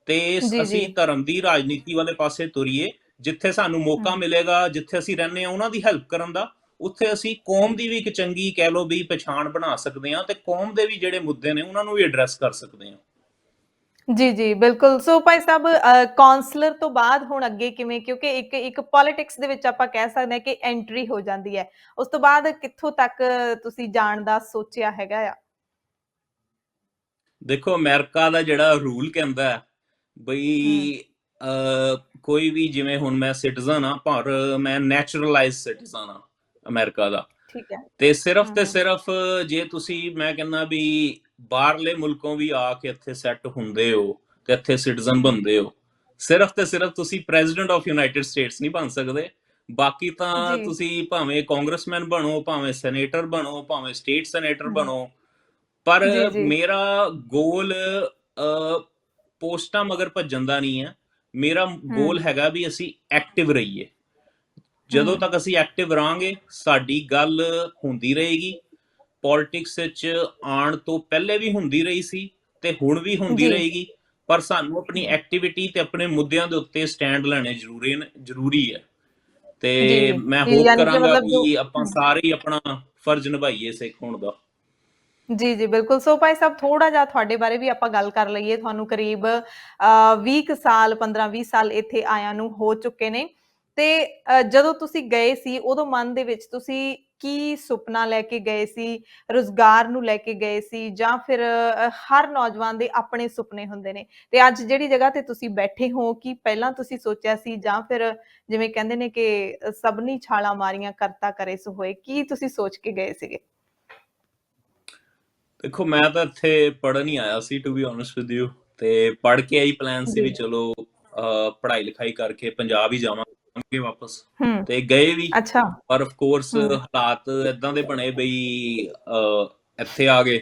ਤੇ ਜੀ ਜੀ ਅਸੀਂ ਧਰਮ ਦੀ ਰਾਜਨੀਤੀ ਵਾਲੇ ਪਾਸੇ ਤੁਰੀਏ। ਜਿੱਥੇ ਸਾਨੂੰ ਮੌਕਾ ਮਿਲੇਗਾ, ਜਿੱਥੇ ਅਸੀਂ ਰਹਿੰਦੇ ਹਾਂ ਉਹਨਾਂ ਦੀ ਹੈਲਪ ਕਰਨ ਦਾ, ਉੱਥੇ ਅਸੀਂ ਕੌਮ ਦੀ ਵੀ ਇੱਕ ਚੰਗੀ ਕਹਿ ਲਓ ਵੀ ਪਛਾਣ ਬਣਾ ਸਕਦੇ ਹਾਂ, ਤੇ ਕੌਮ ਦੇ ਵੀ ਜਿਹੜੇ ਮੁੱਦੇ ਨੇ ਉਹਨਾਂ ਨੂੰ ਵੀ ਐਡਰੈਸ ਕਰ ਸਕਦੇ ਹਾਂ। ਜੀ ਜੀ ਬਿਲਕੁਲ। ਸੋ ਭਾਈ ਸਾਹਿਬ, ਕਾਉਂਸਲਰ ਤੋਂ ਬਾਅਦ ਹੁਣ ਅੱਗੇ ਕਿਵੇਂ? ਕਿਉਂਕਿ ਇੱਕ ਪੋਲਿਟਿਕਸ ਦੇ ਵਿੱਚ ਆਪਾਂ ਕਹਿ ਸਕਦੇ ਹਾਂ ਕਿ ਐਂਟਰੀ ਹੋ ਜਾਂਦੀ ਹੈ, ਉਸ ਤੋਂ ਬਾਅਦ ਕਿੱਥੋਂ ਤੱਕ ਤੁਸੀਂ ਜਾਣ ਦਾ ਸੋਚਿਆ ਹੈਗਾ ਆ? ਦੇਖੋ, ਅਮਰੀਕਾ ਦਾ ਜਿਹੜਾ ਰੂਲ ਕਹਿੰਦਾ ਹੈ ਬਈ ਕੋਈ ਵੀ, ਜਿਵੇਂ ਹੁਣ ਮੈਂ ਸਿਟੀਜ਼ਨ ਆ, ਪਰ ਮੈਂ ਨੈਚੁਰਲਾਈਜ਼ ਸਿਟੀਜ਼ਨ ਆ ਅਮਰੀਕਾ ਦਾ, ਠੀਕ ਹੈ। ਤੇ ਸਿਰਫ ਜੇ ਤੁਸੀਂ, ਮੈਂ ਕਹਿੰਦਾ ਵੀ ਬਾਹਰਲੇ ਮੁਲਕੋਂ ਵੀ ਆ ਕੇ ਇੱਥੇ ਸੈੱਟ ਹੁੰਦੇ ਹੋ ਤੇ ਇੱਥੇ ਸਿਟੀਜ਼ਨ ਬਣਦੇ ਹੋ, ਸਿਰਫ ਤੇ ਸਿਰਫ ਤੁਸੀਂ ਪ੍ਰੈਜ਼ੀਡੈਂਟ ਆਫ ਯੂਨਾਈਟਿਡ ਸਟੇਟਸ ਨਹੀਂ ਬਣ ਸਕਦੇ। ਬਾਕੀ ਤਾਂ ਜੀ ਤੁਸੀਂ ਭਾਵੇਂ ਕਾਂਗਰਸਮੈਨ ਬਣੋ, ਭਾਵੇਂ ਸੈਨੇਟਰ ਬਣੋ, ਭਾਵੇਂ ਸਟੇਟ ਸੈਨੇਟਰ ਬਣੋ, ਪਰ ਜੀ ਜੀ ਮੇਰਾ ਗੋਲ ਪੋਸਟਾਂ ਮਗਰ ਭੱਜਣ ਦਾ ਨਹੀਂ ਹੈ। ਮੇਰਾ ਗੋਲ ਹੈਗਾ ਵੀ ਅਸੀਂ ਐਕਟਿਵ ਰਹੀਏ। ਜਦੋਂ ਤੱਕ ਅਸੀਂ ਐਕਟਿਵ ਰਹਾਂਗੇ, ਸਾਡੀ ਗੱਲ ਹੁੰਦੀ ਰਹੇਗੀ। ਪੋਲਿਟਿਕਸ ਵਿੱਚ ਆਉਣ ਤੋਂ ਪਹਿਲੇ ਵੀ ਹੁੰਦੀ ਰਹੀ ਸੀ ਤੇ ਹੁਣ ਵੀ ਹੁੰਦੀ ਜੀ ਰਹੇਗੀ, ਪਰ ਸਾਨੂੰ ਆਪਣੀ ਐਕਟੀਵਿਟੀ ਤੇ ਆਪਣੇ ਮੁੱਦਿਆਂ ਦੇ ਉੱਤੇ ਸਟੈਂਡ ਲੈਣੇ ਜ਼ਰੂਰੀ ਹੈ। ਜੀ ਤੇ ਮੈਂ ਜੀ ਹੋਪ ਯਾਨੀ ਕਿ ਕਰਾਂਗਾ ਮਤਲਬ ਜੋ ਵੀ ਆਪਾਂ ਸਾਰੇ ਹੀ ਆਪਣਾ ਫਰਜ਼ ਨਿਭਾਈਏ ਸਿੱਖ ਹੋਣ ਦਾ। ਜੀ ਜੀ ਬਿਲਕੁਲ। ਸੋ ਭਾਈ ਸਾਹਿਬ, ਥੋੜਾ ਜਿਹਾ ਤੁਹਾਡੇ ਬਾਰੇ ਵੀ ਆਪਾਂ ਗੱਲ ਕਰ ਲਈਏ। ਤੁਹਾਨੂੰ ਕਰੀਬ 20 ਸਾਲ, 15-20 ਸਾਲ ਇੱਥੇ ਆਇਆਂ ਨੂੰ ਹੋ ਚੁੱਕੇ ਨੇ, ਤੇ ਜਦੋਂ ਤੁਸੀਂ ਗਏ ਸੀ ਉਦੋਂ ਮਨ ਦੇ ਵਿੱਚ ਤੁਸੀਂ ਕੀ ਸੁਪਨਾ ਲੈ ਕੇ ਗਏ ਸੀ, ਰੁਜ਼ਗਾਰ ਨੂੰ ਲੈ ਕੇ ਗਏ ਸੀ, ਜਾਂ ਫਿਰ ਹਰ ਨੌਜਵਾਨ ਦੇ ਆਪਣੇ ਸੁਪਨੇ ਹੁੰਦੇ ਨੇ, ਤੇ ਅੱਜ ਜਿਹੜੀ ਜਗ੍ਹਾ ਤੇ ਤੁਸੀਂ ਬੈਠੇ ਹੋ, ਕੀ ਪਹਿਲਾਂ ਤੁਸੀਂ ਸੋਚਿਆ ਸੀ, ਜਾਂ ਫਿਰ ਜਿਵੇਂ ਕਹਿੰਦੇ ਨੇ ਕਿ ਸਭਨੀ ਛਾਲਾਂ ਮਾਰੀਆਂ ਕਰਤਾ ਕਰੇ ਸੋ ਹੋਏ, ਕੀ ਤੁਸੀਂ ਸੋਚ ਕੇ ਗਏ ਸੀਗੇ? ਦੇਖੋ, ਮੈਂ ਤਾਂ ਇੱਥੇ ਪੜ੍ਹਨ ਹੀ ਆਇਆ ਸੀ, to be honest with you. ਤੇ ਪੜ੍ਹ ਕੇ ਆਹੀ ਪਲਾਨ ਸੀ ਜੀ। ਵੀ ਚਲੋ ਪੜ੍ਹਾਈ ਲਿਖਾਈ ਕਰਕੇ ਪੰਜਾਬ ਹੀ ਜਾਵਾਂਗੇ ਵਾਪਸ। ਹੂੰ। ਤੇ ਗਏ ਵੀ, ਅੱਛਾ। ਪਰ ਆਫ ਕੋਰਸ ਹੂੰ। ਹਾਲਾਤ ਇਦਾਂ ਦੇ ਬਣੇ ਬਈ ਇੱਥੇ ਆ ਗਏ।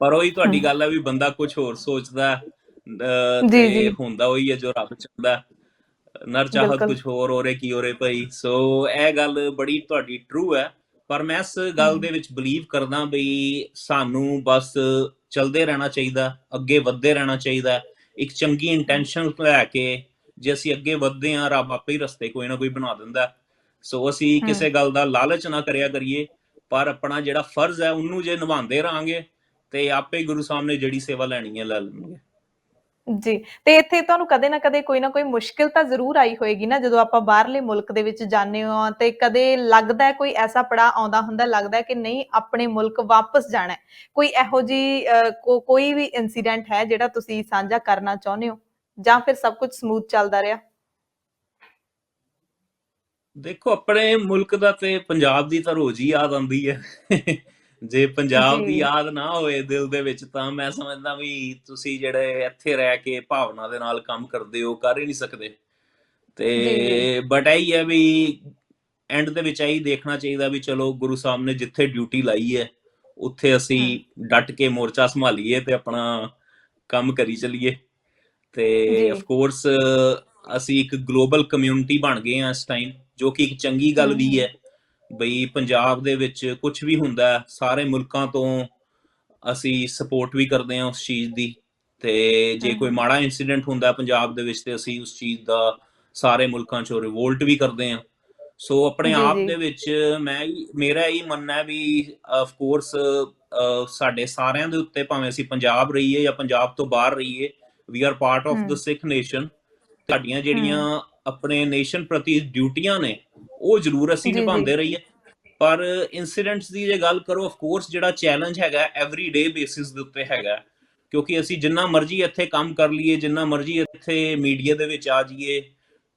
ਪਰ ਉਹੀ ਹੂੰ। ਤੁਹਾਡੀ ਗੱਲ ਹੈ ਵੀ ਬੰਦਾ ਕੁਝ ਹੋਰ ਸੋਚਦਾ ਜੀ, ਜੀ, ਤੇ ਹੁੰਦਾ ਉਹੀ ਹੈ ਜੋ ਰੱਬ ਚਾਹੁੰਦਾ। ਨਰ ਚਾਹਤ ਬਿਲਕੁਲ। ਕੁਝ ਹੋਰ ਹੋਰੇ ਕੀ ਹੋਰੇ ਭਾਈ। ਸੋ ਇਹ ਗੱਲ ਬੜੀ ਤੁਹਾਡੀ ਟਰੂ ਹੈ। ਪਰ ਮੈਂ ਇਸ ਗੱਲ ਹੂੰ। ਦੇ ਵਿੱਚ ਬਲੀਵ ਕਰਦਾ ਬਈ ਸਾਨੂੰ ਬਸ ਚਲਦੇ ਰਹਿਣਾ ਚਾਹੀਦਾ, ਅੱਗੇ ਵੱਧਦੇ ਰਹਿਣਾ ਚਾਹੀਦਾ, ਇੱਕ ਚੰਗੀ ਇੰਟੈਂਸ਼ਨ ਲੈ ਕੇ। ਜੇ ਅਸੀਂ ਅੱਗੇ ਵੱਧਦੇ ਹਾਂ, ਰੱਬ ਆਪੇ ਹੀ ਰਸਤੇ ਕੋਈ ਨਾ ਕੋਈ ਬਣਾ ਦਿੰਦਾ। ਸੋ ਅਸੀਂ ਹੂੰ। ਕਿਸੇ ਗੱਲ ਦਾ ਲਾਲਚ ਨਾ ਕਰਿਆ ਕਰੀਏ, ਪਰ ਆਪਣਾ ਜਿਹੜਾ ਫਰਜ਼ ਹੈ ਉਹਨੂੰ ਜੇ ਨਿਭਾਉਂਦੇ ਰਹਾਂਗੇ ਤੇ ਆਪੇ ਗੁਰੂ ਸਾਹਿਬ ਨੇ ਜਿਹੜੀ ਸੇਵਾ ਲੈਣੀ ਹੈ ਲੈ ਲੈਣਗੇ। ਜੀ, ਤੇ ਇੱਥੇ ਤੁਹਾਨੂੰ ਕਦੇ ਨਾ ਕੋਈ ਮੁਸ਼ਕਿਲ ਤਾਂ ਜ਼ਰੂਰ ਆਈ ਹੋਏਗੀ ਨਾ, ਜਦੋਂ ਆਪਾਂ ਬਾਹਰਲੇ ਮੁਲਕ ਦੇ ਵਿੱਚ ਜਾਂਦੇ ਹੋ, ਤੇ ਕਦੇ ਲੱਗਦਾ ਹੈ ਕੋਈ ਐਸਾ ਪੜਾਅ ਆਉਂਦਾ ਹੁੰਦਾ, ਲੱਗਦਾ ਹੈ ਕਿ ਨਹੀਂ ਆਪਣੇ ਮੁਲਕ ਵਾਪਸ ਜਾਣਾ ਹੈ। ਕੋਈ ਇਹੋ ਜਿਹੀ ਕੋਈ ਵੀ ਇਨਸੀਡੈਂਟ ਹੈ ਜਿਹੜਾ ਤੁਸੀਂ ਸਾਂਝਾ ਕਰਨਾ ਚਾਹੁੰਦੇ ਹੋ, ਜਾਂ ਫਿਰ ਸਭ ਕੁਝ ਸਮੂਥ ਚੱਲਦਾ ਰਿਹਾ? ਦੇਖੋ, ਆਪਣੇ ਮੁਲਕ ਦਾ ਤੇ ਪੰਜਾਬ ਦੀ ਤਾਂ ਰੋਜ਼ ਹੀ ਯਾਦ ਆਉਂਦੀ ਹੈ। ਜੇ ਜੀ। ਪੰਜਾਬ ਦੀ ਯਾਦ ਨਾ ਹੋਏ ਦਿਲ ਦੇ ਵਿੱਚ, ਤਾਂ ਮੈਂ ਸਮਝਦਾ ਵੀ ਤੁਸੀਂ ਜਿਹੜੇ ਇੱਥੇ ਰਹਿ ਕੇ ਭਾਵਨਾ ਦੇ ਨਾਲ ਕੰਮ ਕਰਦੇ ਹੋ, ਕਰ ਹੀ ਨਹੀਂ ਸਕਦੇ। ਜੀ, ਜੀ। ਤੇ ਬਟ ਇਹੀ ਹੈ ਵੀ ਐਂਡ ਦੇ ਵਿੱਚ ਇਹੀ ਦੇਖਣਾ ਚਾਹੀਦਾ ਵੀ ਚਲੋ ਗੁਰੂ ਸਾਹਿਬ ਨੇ ਜਿੱਥੇ ਡਿਊਟੀ ਲਾਈ ਹੈ ਉੱਥੇ ਅਸੀਂ ਹੂੰ। ਡਟ ਕੇ ਮੋਰਚਾ ਸੰਭਾਲੀਏ ਤੇ ਆਪਣਾ ਕੰਮ ਕਰੀ ਚੱਲੀਏ। ਤੇ ਜੀ। ਆਫ ਕੋਰਸ ਅਸੀਂ ਇੱਕ ਗਲੋਬਲ ਕਮਿਊਨਿਟੀ ਬਣ ਗਏ ਹਾਂ ਇਸ ਟਾਈਮ, ਜੋ ਕਿ ਇੱਕ ਚੰਗੀ ਗੱਲ ਹੂੰ। ਵੀ ਹੂੰ। ਹੈ। ਬਈ ਪੰਜਾਬ ਦੇ ਵਿੱਚ ਕੁਝ ਵੀ ਹੁੰਦਾ, ਸਾਰੇ ਮੁਲਕਾਂ ਤੋਂ ਅਸੀਂ ਸਪੋਰਟ ਵੀ ਕਰਦੇ ਹਾਂ ਉਸ ਚੀਜ਼ ਦੀ। ਤੇ ਜੇ ਕੋਈ ਹੂੰ। ਮਾੜਾ ਇੰਸੀਡੈਂਟ ਹੁੰਦਾ ਪੰਜਾਬ ਦੇ ਵਿੱਚ, ਤੇ ਅਸੀਂ ਉਸ ਚੀਜ਼ ਦਾ ਸਾਰੇ ਮੁਲਕਾਂ 'ਚੋਂ ਰਿਵੋਲਟ ਵੀ ਕਰਦੇ ਹਾਂ। ਸੋ ਆਪਣੇ ਜੀ, ਆਪ ਜੀ। ਦੇ ਵਿੱਚ ਮੇਰਾ ਇਹੀ ਮੰਨਣਾ ਹੈ ਵੀ ਆਫ ਕੋਰਸ ਸਾਡੇ ਸਾਰਿਆਂ ਦੇ ਉੱਤੇ, ਭਾਵੇਂ ਅਸੀਂ ਪੰਜਾਬ ਰਹੀਏ ਜਾਂ ਪੰਜਾਬ ਤੋਂ ਬਾਹਰ ਰਹੀਏ, we are part of the hmm. Sikh nation. ਸਾਡੀਆਂ ਜਿਹੜੀਆਂ ਹੂੰ। ਆਪਣੇ ਨੇਸ਼ਨ ਪ੍ਰਤੀ ਡਿਊਟੀਆਂ ਨੇ ਉਹ ਜ਼ਰੂਰ ਅਸੀਂ ਜੀ, ਜੀ। ਨਿਭਾਉਂਦੇ ਰਹੀਏ। ਪਰ ਇਨਸੀਡੈਂਟਸ ਦੀ ਜੇ ਗੱਲ ਕਰੋ, ਆਫ ਕੋਰਸ ਜਿਹੜਾ ਚੈਲੰਜ ਹੈਗਾ ਐਵਰੀਡੇ ਬੇਸਿਸ ਦੇ ਉੱਤੇ ਹੈਗਾ। ਕਿਉਂਕਿ ਅਸੀਂ ਜਿੰਨਾ ਮਰਜ਼ੀ ਇੱਥੇ ਕੰਮ ਕਰ ਲਈਏ, ਜਿੰਨਾ ਮਰਜ਼ੀ ਇੱਥੇ ਮੀਡੀਆ ਦੇ ਵਿੱਚ ਆ ਜਾਈਏ,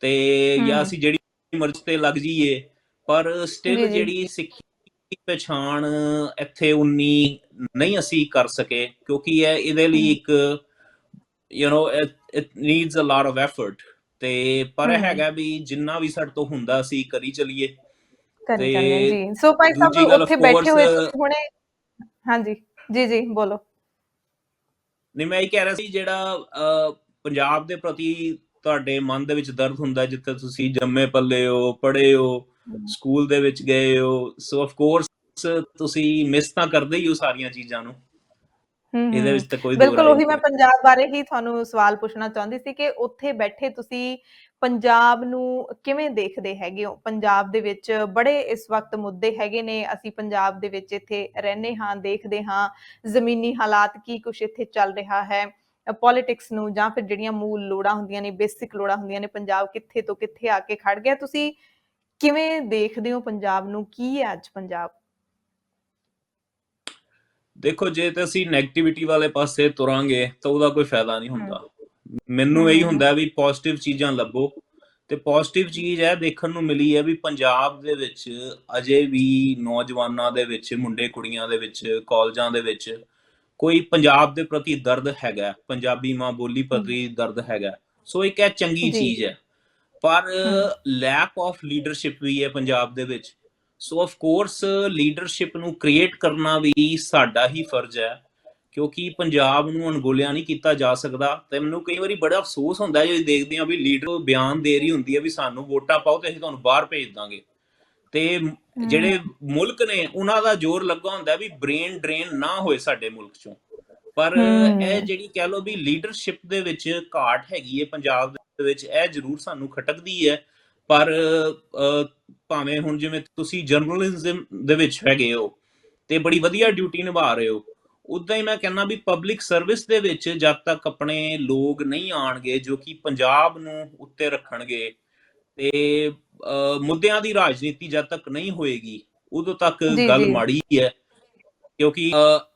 ਤੇ ਜਾਂ ਹੂੰ। ਅਸੀਂ ਜਿਹੜੀ ਮਰਜ਼ੀ ਤੇ ਲੱਗ ਜਾਈਏ, ਪਰ ਜੀ, ਸਟਿਲ ਜੀ। ਜਿਹੜੀ ਸਿੱਖੀ ਪਛਾਣ ਇੱਥੇ ਉਨੀ ਨਹੀਂ ਅਸੀਂ ਕਰ ਸਕੇ। ਕਿਉਂਕਿ ਇਹਦੇ ਲਈ ਹੂੰ। ਇੱਕ it needs a lot of effort. ਤੇ ਪਰ ਇਹ ਹੂੰ। ਹੈਗਾ ਵੀ ਜਿੰਨਾ ਵੀ ਸਾਡੇ ਤੋਂ ਹੁੰਦਾ ਅਸੀਂ ਕਰੀ ਚੱਲੀਏ। ਕਰੀ ਜਾਂਦੇ ਆ ਤੇ ਜੀ। ਸੋ ਭਾਈ ਸਾਹਿਬ ਦੂਜੀ ਗੱਲ ਆਫ ਉੱਥੇ ਬੈਠੇ ਕੋਰਸ, ਹੋਏ ਤੁਸੀਂ ਹੁਣੇ, ਹਾਂਜੀ, ਜੀ, ਜੀ, ਬੋਲੋ। ਨਹੀਂ ਮੈਂ ਇਹ ਕਹਿ ਰਿਹਾ ਸੀ ਜਿਹੜਾ ਪੰਜਾਬ ਦੇ ਪ੍ਰਤੀ ਤੁਹਾਡੇ ਮਨ ਦੇ ਵਿੱਚ ਦਰਦ ਹੁੰਦਾ, ਜਿੱਥੇ ਤੁਸੀਂ ਜੰਮੇ ਪਲੇ ਹੋ, ਪੜ੍ਹੇ ਹੋ, ਹੂੰ। ਸਕੂਲ ਦੇ ਵਿੱਚ ਗਏ ਹੋ, ਸੋ ਆਫ ਕੋਰਸ ਤੁਸੀਂ ਮਿਸ ਤਾਂ ਕਰਦੇ ਹੀ ਹੋ ਸਾਰੀਆਂ ਚੀਜ਼ਾਂ ਨੂੰ। ਹੂੰ। ਇਹਦੇ ਹੂੰ। ਵਿੱਚ ਤਾਂ ਕੋਈ ਦੋ ਬਿਲਕੁਲ, ਰਾਏ ਉਹੀ ਨਹੀਂ ਮੈਂ ਹੈ। ਪੰਜਾਬ ਬਾਰੇ ਹੀ ਤੁਹਾਨੂੰ ਸਵਾਲ ਪੁੱਛਣਾ ਚਾਹੁੰਦੀ ਸੀ ਕਿ ਉੱਥੇ ਬੈਠੇ ਤੁਸੀਂ ਪੰਜਾਬ ਨੂੰ ਕਿਵੇਂ ਦੇਖਦੇ ਹੈਗੇ ਹੋ? ਪੰਜਾਬ ਦੇ ਵਿੱਚ ਬੜੇ ਇਸ ਵਕਤ ਮੁੱਦੇ ਹੈਗੇ ਨੇ, ਅਸੀਂ ਪੰਜਾਬ ਦੇ ਵਿੱਚ ਇੱਥੇ ਰਹਿੰਦੇ ਹਾਂ, ਦੇਖਦੇ ਹਾਂ ਜ਼ਮੀਨੀ ਹਾਲਾਤ ਕੀ ਕੁਛ ਇੱਥੇ ਚੱਲ ਰਿਹਾ ਹੈ, ਪੋਲਿਟਿਕਸ ਨੂੰ, ਜਾਂ ਫਿਰ ਜਿਹੜੀਆਂ ਮੂਲ ਲੋੜਾਂ ਹੁੰਦੀਆਂ ਨੇ, ਬੇਸਿਕ ਲੋੜਾਂ ਹੁੰਦੀਆਂ ਨੇ, ਪੰਜਾਬ ਕਿੱਥੇ ਤੋਂ ਕਿੱਥੇ ਆ ਕੇ ਖੜ ਗਿਆ। ਤੁਸੀਂ ਕਿਵੇਂ ਦੇਖਦੇ ਹੋ ਪੰਜਾਬ ਨੂੰ? ਕੀ ਹੈ ਅੱਜ ਪੰਜਾਬ? ਦੇਖੋ, ਜੇ ਤੇ ਅਸੀਂ ਨੈਗੇਟਿਵਿਟੀ ਵਾਲੇ ਪਾਸੇ ਤੁਰਾਂਗੇ ਤਾਂ ਉਹਦਾ ਕੋਈ ਫਾਇਦਾ ਨਹੀਂ ਹੂੰ। ਹੁੰਦਾ। ਮੈਨੂੰ ਇਹੀ ਹੂੰ। ਹੁੰਦਾ ਵੀ ਪੋਜ਼ਿਟਿਵ ਚੀਜ਼ਾਂ ਲੱਭੋ। ਤੇ ਪੋਜ਼ਿਟਿਵ ਚੀਜ਼ ਇਹ ਦੇਖਣ ਨੂੰ ਮਿਲੀ ਹੈ ਵੀ ਪੰਜਾਬ ਦੇ ਵਿੱਚ ਅਜੇ ਵੀ ਨੌਜਵਾਨਾਂ ਦੇ ਵਿੱਚ, ਮੁੰਡੇ ਕੁੜੀਆਂ ਦੇ ਵਿੱਚ, ਕਾਲਜਾਂ ਦੇ ਵਿੱਚ ਕੋਈ ਪੰਜਾਬ ਦੇ ਪ੍ਰਤੀ ਦਰਦ ਹੈਗਾ, ਪੰਜਾਬੀ ਮਾਂ ਬੋਲੀ ਹੂੰ। ਪ੍ਰਤੀ ਦਰਦ ਹੈਗਾ। ਸੋ ਇੱਕ ਇਹ ਚੰਗੀ ਜੀ। ਚੀਜ਼ ਹੈ। ਪਰ ਹੂੰ। ਲੈਕ ਆਫ ਲੀਡਰਸ਼ਿਪ ਵੀ ਹੈ ਪੰਜਾਬ ਦੇ ਵਿੱਚ। ਸੋ ਆਫ ਕੋਰਸ ਲੀਡਰਸ਼ਿਪ ਨੂੰ ਕ੍ਰੀਏਟ ਕਰਨਾ ਵੀ ਸਾਡਾ ਹੀ ਫਰਜ਼ ਹੈ। ਕਿਉਂਕਿ ਪੰਜਾਬ ਨੂੰ ਅਣਗੌਲਿਆ ਨਹੀਂ ਕੀਤਾ ਜਾ ਸਕਦਾ। ਤੇ ਮੈਨੂੰ ਕਈ ਵਾਰੀ ਬੜਾ ਅਫਸੋਸ ਹੁੰਦਾ ਜਦੋਂ ਦੇਖਦੇ ਹਾਂ ਵੀ ਲੀਡਰ ਬਿਆਨ ਦੇ ਰਹੀ ਹੁੰਦੀ ਹੈ ਵੀ ਸਾਨੂੰ ਵੋਟਾਂ ਪਾਓ ਤੇ ਅਸੀਂ ਤੁਹਾਨੂੰ ਬਾਹਰ ਭੇਜ ਦਾਂਗੇ। ਤੇ ਹੂੰ। ਜਿਹੜੇ ਮੁਲਕ ਨੇ ਉਹਨਾਂ ਦਾ ਜ਼ੋਰ ਲੱਗਾ ਹੁੰਦਾ ਵੀ ਬ੍ਰੇਨ ਡਰੇਨ ਨਾ ਹੋਏ ਸਾਡੇ ਮੁਲਕ ਚੋਂ। ਪਰ ਇਹ ਹੂੰ। ਜਿਹੜੀ ਕਹਿ ਲਓ ਵੀ ਲੀਡਰਸ਼ਿਪ ਦੇ ਵਿੱਚ ਘਾਟ ਹੈਗੀ ਹੈ ਪੰਜਾਬ ਦੇ ਵਿੱਚ, ਇਹ ਜ਼ਰੂਰ ਸਾਨੂੰ ਖਟਕਦੀ ਹੈ। ਪਰ ਭਾਵੇਂ ਹੁਣ ਜਿਵੇਂ ਤੁਸੀਂ ਜਰਨਲਿਜ਼ਮ ਦੇ ਵਿੱਚ ਹੈਗੇ ਹੋ ਤੇ ਬੜੀ ਵਧੀਆ ਡਿਊਟੀ ਨਿਭਾ ਰਹੇ ਹੋ, ਉੱਦਾਂ ਹੀ ਮੈਂ ਕਹਿੰਦਾ ਵੀ ਪਬਲਿਕ ਸਰਵਿਸ ਦੇ ਵਿੱਚ ਜਦ ਤੱਕ ਆਪਣੇ ਲੋਕ ਨਹੀਂ ਆਣਗੇ ਜੋ ਕਿ ਪੰਜਾਬ ਨੂੰ ਉੱਤੇ ਰੱਖਣਗੇ, ਤੇ ਮੁੱਦਿਆਂ ਦੀ ਰਾਜਨੀਤੀ ਜਦ ਤੱਕ ਨਹੀਂ ਹੋਏਗੀ, ਉਦੋਂ ਤੱਕ ਜੀ ਗੱਲ ਜੀ ਮਾੜੀ ਹੈ, ਕਿਉਂਕਿ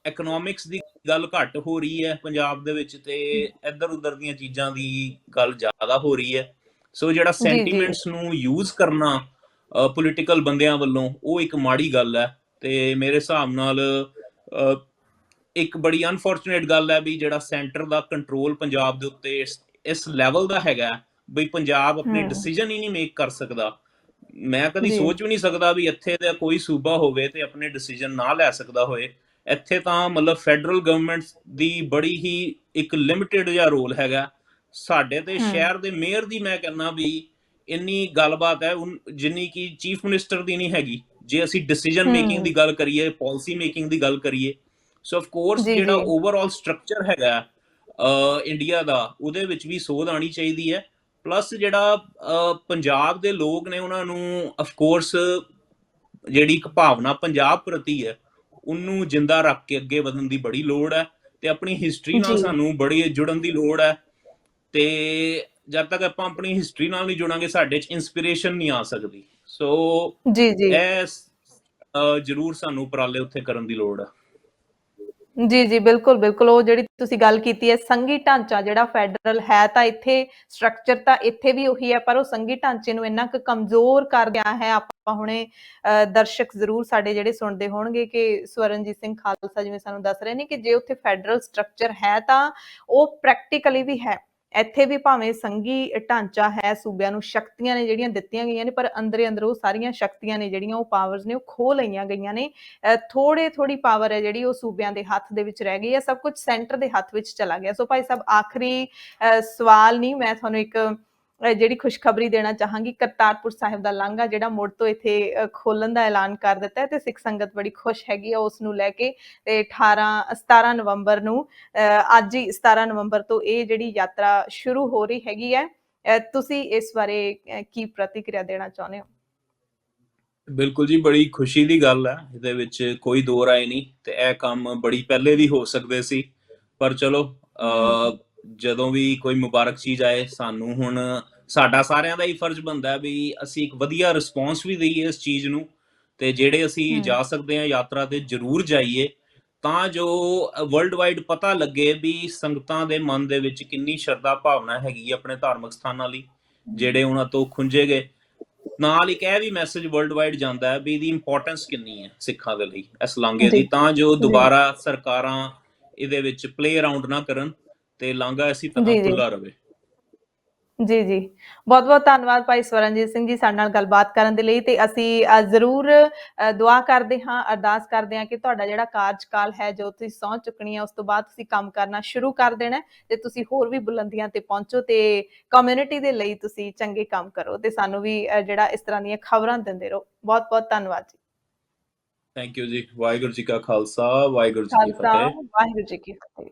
ਇਕਨੋਮਿਕਸ ਦੀ ਗੱਲ ਘੱਟ ਹੋ ਰਹੀ ਹੈ ਪੰਜਾਬ ਦੇ ਵਿੱਚ, ਤੇ ਇੱਧਰ ਉੱਧਰ ਦੀਆਂ ਚੀਜ਼ਾਂ ਦੀ ਗੱਲ ਜ਼ਿਆਦਾ ਹੋ ਰਹੀ ਹੈ। ਸੋ ਜਿਹੜਾ ਜੀ ਜੀ ਸੈਂਟੀਮੈਂਟਸ ਨੂੰ ਯੂਜ਼ ਕਰਨਾ ਪੋਲੀਟੀਕਲ ਬੰਦਿਆਂ ਵੱਲੋਂ, ਉਹ ਇੱਕ ਮਾੜੀ ਗੱਲ ਹੈ। ਤੇ ਮੇਰੇ ਹਿਸਾਬ ਨਾਲ ਇੱਕ ਬੜੀ ਅਨਫੋਰਚੂਨੇਟ ਗੱਲ ਹੈ ਵੀ ਜਿਹੜਾ ਸੈਂਟਰ ਦਾ ਕੰਟਰੋਲ ਪੰਜਾਬ ਦੇ ਉੱਤੇ ਇਸ ਲੈਵਲ ਦਾ ਹੈਗਾ ਬਈ ਪੰਜਾਬ ਆਪਣੇ ਹਮ ਡਿਸੀਜਨ ਹੀ ਨਹੀਂ ਮੇਕ ਕਰ ਸਕਦਾ। ਮੈਂ ਕਦੀ ਜੀ ਸੋਚ ਵੀ ਨਹੀਂ ਸਕਦਾ ਵੀ ਇੱਥੇ ਦਾ ਕੋਈ ਸੂਬਾ ਹੋਵੇ ਤੇ ਆਪਣੇ ਡਿਸੀਜਨ ਨਾ ਲੈ ਸਕਦਾ ਹੋਏ। ਇੱਥੇ ਤਾਂ ਮਤਲਬ ਫੈਡਰਲ ਗਵਰਨਮੈਂਟ ਦੀ ਬੜੀ ਹੀ ਇੱਕ ਲਿਮਿਟਿਡ ਜਿਹਾ ਰੋਲ ਹੈਗਾ। ਸਾਡੇ ਤੇ ਹਮ ਸ਼ਹਿਰ ਦੇ ਮੇਅਰ ਦੀ ਮੈਂ ਕਹਿੰਦਾ ਵੀ ਇੰਨੀ ਗੱਲਬਾਤ ਹੈ ਜਿੰਨੀ ਕਿ ਚੀਫ ਮਿਨਿਸਟਰ ਦੀ ਨਹੀਂ ਹੈਗੀ, ਜੇ ਅਸੀਂ ਡਿਸੀਜਨ ਮੇਕਿੰਗ ਹਮ ਦੀ ਗੱਲ ਕਰੀਏ, ਪਾਲਿਸੀ ਮੇਕਿੰਗ ਦੀ ਗੱਲ ਕਰੀਏ। ਸੋ ਆਫ ਕੋਰਸ ਜੀ ਜਿਹੜਾ ਜੀ ਓਵਰਆਲ ਸਟਰਕਚਰ ਹੈਗਾ ਇੰਡੀਆ ਦਾ, ਉਹਦੇ ਵਿੱਚ ਵੀ ਸੋਧ ਆਣੀ ਚਾਹੀਦੀ ਹੈ। ਪਲੱਸ ਜਿਹੜਾ ਪੰਜਾਬ ਦੇ ਲੋਕ ਨੇ ਉਹਨਾਂ ਨੂੰ ਆਫ ਕੋਰਸ ਜਿਹੜੀ ਇੱਕ ਭਾਵਨਾ ਪੰਜਾਬ ਪ੍ਰਤੀ ਹੈ ਉਹਨੂੰ ਜਿੰਦਾ ਰੱਖ ਕੇ ਅੱਗੇ ਵਧਣ ਦੀ ਬੜੀ ਲੋੜ ਹੈ, ਤੇ ਆਪਣੀ ਹਿਸਟਰੀ ਨਾਲ ਜੀ ਸਾਨੂੰ ਬੜੀ ਜੁੜਨ ਦੀ ਲੋੜ ਹੈ। ਤੇ ਜਦ ਤੱਕ ਆਪਾਂ ਆਪਣੀ ਹਿਸਟਰੀ ਨਾਲ ਨਹੀਂ ਜੁੜਾਂਗੇ ਸਾਡੇ 'ਚ ਇੰਸਪੀਰੇਸ਼ਨ ਨਹੀਂ ਆ ਸਕਦੀ। ਸੋ ਜੀ ਜੀ ਇਹ ਜ਼ਰੂਰ ਸਾਨੂੰ ਉਪਰਾਲੇ ਉੱਥੇ ਕਰਨ ਦੀ ਲੋੜ ਹੈ। ਜੀ ਜੀ ਬਿਲਕੁਲ ਬਿਲਕੁਲ, ਉਹ ਜਿਹੜੀ ਤੁਸੀਂ ਗੱਲ ਕੀਤੀ ਹੈ ਸੰਘੀ ਢਾਂਚਾ ਜਿਹੜਾ ਫੈਡਰਲ ਹੈ, ਤਾਂ ਇੱਥੇ ਸਟਰਕਚਰ ਤਾਂ ਇੱਥੇ ਵੀ ਉਹੀ ਹੈ, ਪਰ ਉਹ ਸੰਘੀ ਢਾਂਚੇ ਨੂੰ ਇੰਨਾ ਕੁ ਕਮਜ਼ੋਰ ਕਰ ਗਿਆ ਹੈ। ਆਪਾਂ ਹੁਣੇ ਦਰਸ਼ਕ ਜ਼ਰੂਰ ਸਾਡੇ ਜਿਹੜੇ ਸੁਣਦੇ ਹੋਣਗੇ ਕਿ ਸਵਰਨਜੀਤ ਸਿੰਘ ਖਾਲਸਾ ਜਿਵੇਂ ਸਾਨੂੰ ਦੱਸ ਰਹੇ ਨੇ ਕਿ ਜੇ ਉੱਥੇ ਫੈਡਰਲ ਸਟਰਕਚਰ ਹੈ ਤਾਂ ਉਹ ਪ੍ਰੈਕਟੀਕਲੀ ਵੀ ਹੈ। ਇੱਥੇ ਵੀ ਭਾਵੇਂ ਸੰਘੀ ਢਾਂਚਾ ਹੈ, ਸੂਬਿਆਂ ਨੂੰ ਸ਼ਕਤੀਆਂ ਨੇ ਜਿਹੜੀਆਂ ਦਿੱਤੀਆਂ ਗਈਆਂ ਨੇ, ਪਰ ਅੰਦਰੇ ਅੰਦਰ ਉਹ ਸਾਰੀਆਂ ਸ਼ਕਤੀਆਂ ਨੇ ਜਿਹੜੀਆਂ, ਉਹ ਪਾਵਰਸ ਨੇ, ਉਹ ਖੋਹ ਲਈਆਂ ਗਈਆਂ ਨੇ। ਥੋੜੀ ਪਾਵਰ ਹੈ ਜਿਹੜੀ ਉਹ ਸੂਬਿਆਂ ਦੇ ਹੱਥ ਦੇ ਵਿੱਚ ਰਹਿ ਗਈ ਹੈ, ਸਭ ਕੁਝ ਸੈਂਟਰ ਦੇ ਹੱਥ ਵਿੱਚ ਚਲਾ ਗਿਆ। ਸੋ ਭਾਈ ਸਾਹਿਬ, ਆਖਰੀ ਸਵਾਲ ਨਹੀਂ, ਮੈਂ ਤੁਹਾਨੂੰ ਇੱਕ ਜਿਹੜੀ ਖੁਸ਼ਖਬਰੀ ਦੇਣਾ ਚਾਹਾਂਗੀ। ਕਰਤਾਰਪੁਰ ਸਾਹਿਬ ਦਾ ਲਾਂਘਾ ਜਿਹੜਾ ਮੁੜ ਤੋਂ ਇੱਥੇ ਖੋਲਣ ਦਾ ਐਲਾਨ ਕਰ ਦਿੱਤਾ ਹੈ, ਤੇ ਸਿੱਖ ਸੰਗਤ ਬੜੀ ਖੁਸ਼ ਹੈਗੀ ਆ ਉਸ ਨੂੰ ਲੈ ਕੇ। ਤੇ 17 ਨਵੰਬਰ ਨੂੰ ਅੱਜ ਹੀ 17 ਨਵੰਬਰ ਤੋਂ ਇਹ ਜਿਹੜੀ ਯਾਤਰਾ ਸ਼ੁਰੂ ਹੋ ਰਹੀ ਹੈਗੀ ਹੈ। ਤੁਸੀਂ ਇਸ ਬਾਰੇ ਕੀ ਪ੍ਰਤੀਕਿਰਿਆ ਦੇਣਾ ਚਾਹੁੰਦੇ ਹੋ? ਬਿਲਕੁਲ ਜੀ, ਬੜੀ ਖੁਸ਼ੀ ਦੀ ਗੱਲ ਹੈ, ਇਹਦੇ ਵਿੱਚ ਕੋਈ ਦੋ ਰਾਏ ਨਹੀਂ। ਤੇ ਇਹ ਕੰਮ ਬੜੀ ਪਹਿਲੇ ਵੀ ਹੋ ਸਕਦੇ ਸੀ, ਪਰ ਚਲੋ ਜਦੋਂ ਵੀ ਕੋਈ ਮੁਬਾਰਕ ਚੀਜ਼ ਆਏ, ਸਾਨੂੰ ਹੁਣ ਸਾਡਾ ਸਾਰਿਆਂ ਦਾ ਹੀ ਫਰਜ਼ ਬਣਦਾ ਹੈ ਵੀ ਅਸੀਂ ਇੱਕ ਵਧੀਆ ਰਿਸਪੌਂਸ ਵੀ ਦਈਏ ਇਸ ਚੀਜ਼ ਨੂੰ। ਤੇ ਜਿਹੜੇ ਅਸੀਂ ਜਾ ਸਕਦੇ ਹਾਂ ਯਾਤਰਾ ਤੇ ਜ਼ਰੂਰ ਜਾਈਏ, ਤਾਂ ਜੋ ਵਰਲਡ ਵਾਈਡ ਪਤਾ ਲੱਗੇ ਵੀ ਸੰਗਤਾਂ ਦੇ ਮਨ ਦੇ ਵਿੱਚ ਕਿੰਨੀ ਸ਼ਰਧਾ ਭਾਵਨਾ ਹੈਗੀ ਆਪਣੇ ਧਾਰਮਿਕ ਸਥਾਨਾਂ ਲਈ, ਜਿਹੜੇ ਉਹਨਾਂ ਤੋਂ ਖੁੰਝੇ ਗਏ। ਨਾਲ ਇੱਕ ਇਹ ਵੀ ਮੈਸੇਜ ਵਰਲਡ ਵਾਈਡ ਜਾਂਦਾ ਹੈ ਵੀ ਇਹਦੀ ਇੰਪੋਰਟੈਂਸ ਕਿੰਨੀ ਹੈ ਸਿੱਖਾਂ ਦੇ ਲਈ ਇਸ ਲਾਂਘੇ ਦੀ, ਤਾਂ ਜੋ ਦੁਬਾਰਾ ਸਰਕਾਰਾਂ ਇਹਦੇ ਵਿੱਚ ਪਲੇ ਅਰਾਊਂਡ ਨਾ ਕਰਨ ਤੇ ਲਾਂਘਾ ਇਸੇ ਤਰ੍ਹਾਂ ਖੁੱਲਾ ਰਹੇ। ਜੀ ਜੀ, ਬਹੁਤ ਬਹੁਤ ਧੰਨਵਾਦ ਭਾਈ ਸਵਰਨਜੀਤ ਸਿੰਘ ਜੀ ਸਾਡੇ ਨਾਲ ਗੱਲਬਾਤ ਕਰਨ ਦੇ ਲਈ। ਤੇ ਅਸੀਂ ਜ਼ਰੂਰ ਦੁਆ ਕਰਦੇ ਹਾਂ, ਅਰਦਾਸ ਕਰਦੇ ਹਾਂ ਕਿ ਤੁਹਾਡਾ ਜਿਹੜਾ ਕਾਰਜਕਾਲ ਹੈ, ਜੋ ਤੁਸੀਂ ਸਹੁੰ ਚੁੱਕਣੀ ਹੈ, ਉਸ ਤੋਂ ਬਾਅਦ ਤੁਸੀਂ ਕੰਮ ਕਰਨਾ ਸ਼ੁਰੂ ਕਰ ਦੇਣਾ, ਤੇ ਤੁਸੀਂ ਹੋਰ ਵੀ ਬੁਲੰਦੀਆਂ ਤੇ ਪਹੁੰਚੋ ਤੇ ਕਮਿਊਨਿਟੀ ਦੇ ਲਈ ਤੁਸੀਂ ਚੰਗੇ ਕੰਮ ਕਰੋ, ਤੇ ਸਾਨੂੰ ਵੀ ਜਿਹੜਾ ਇਸ ਤਰ੍ਹਾਂ ਦੀਆਂ ਖਬਰਾਂ ਦਿੰਦੇ ਰਹੋ। ਬਹੁਤ ਬਹੁਤ ਧੰਨਵਾਦ ਜੀ। ਥੈਂਕ ਯੂ ਜੀ। ਵਾਹਿਗੁਰੂ ਜੀ ਕਾ ਖਾਲਸਾ, ਵਾਹਿਗੁਰੂ ਜੀ ਕੀ ਫਤਿਹ। ਵਾਹਿਗੁਰੂ ਜੀ ਕੀ ਫਤਿਹ।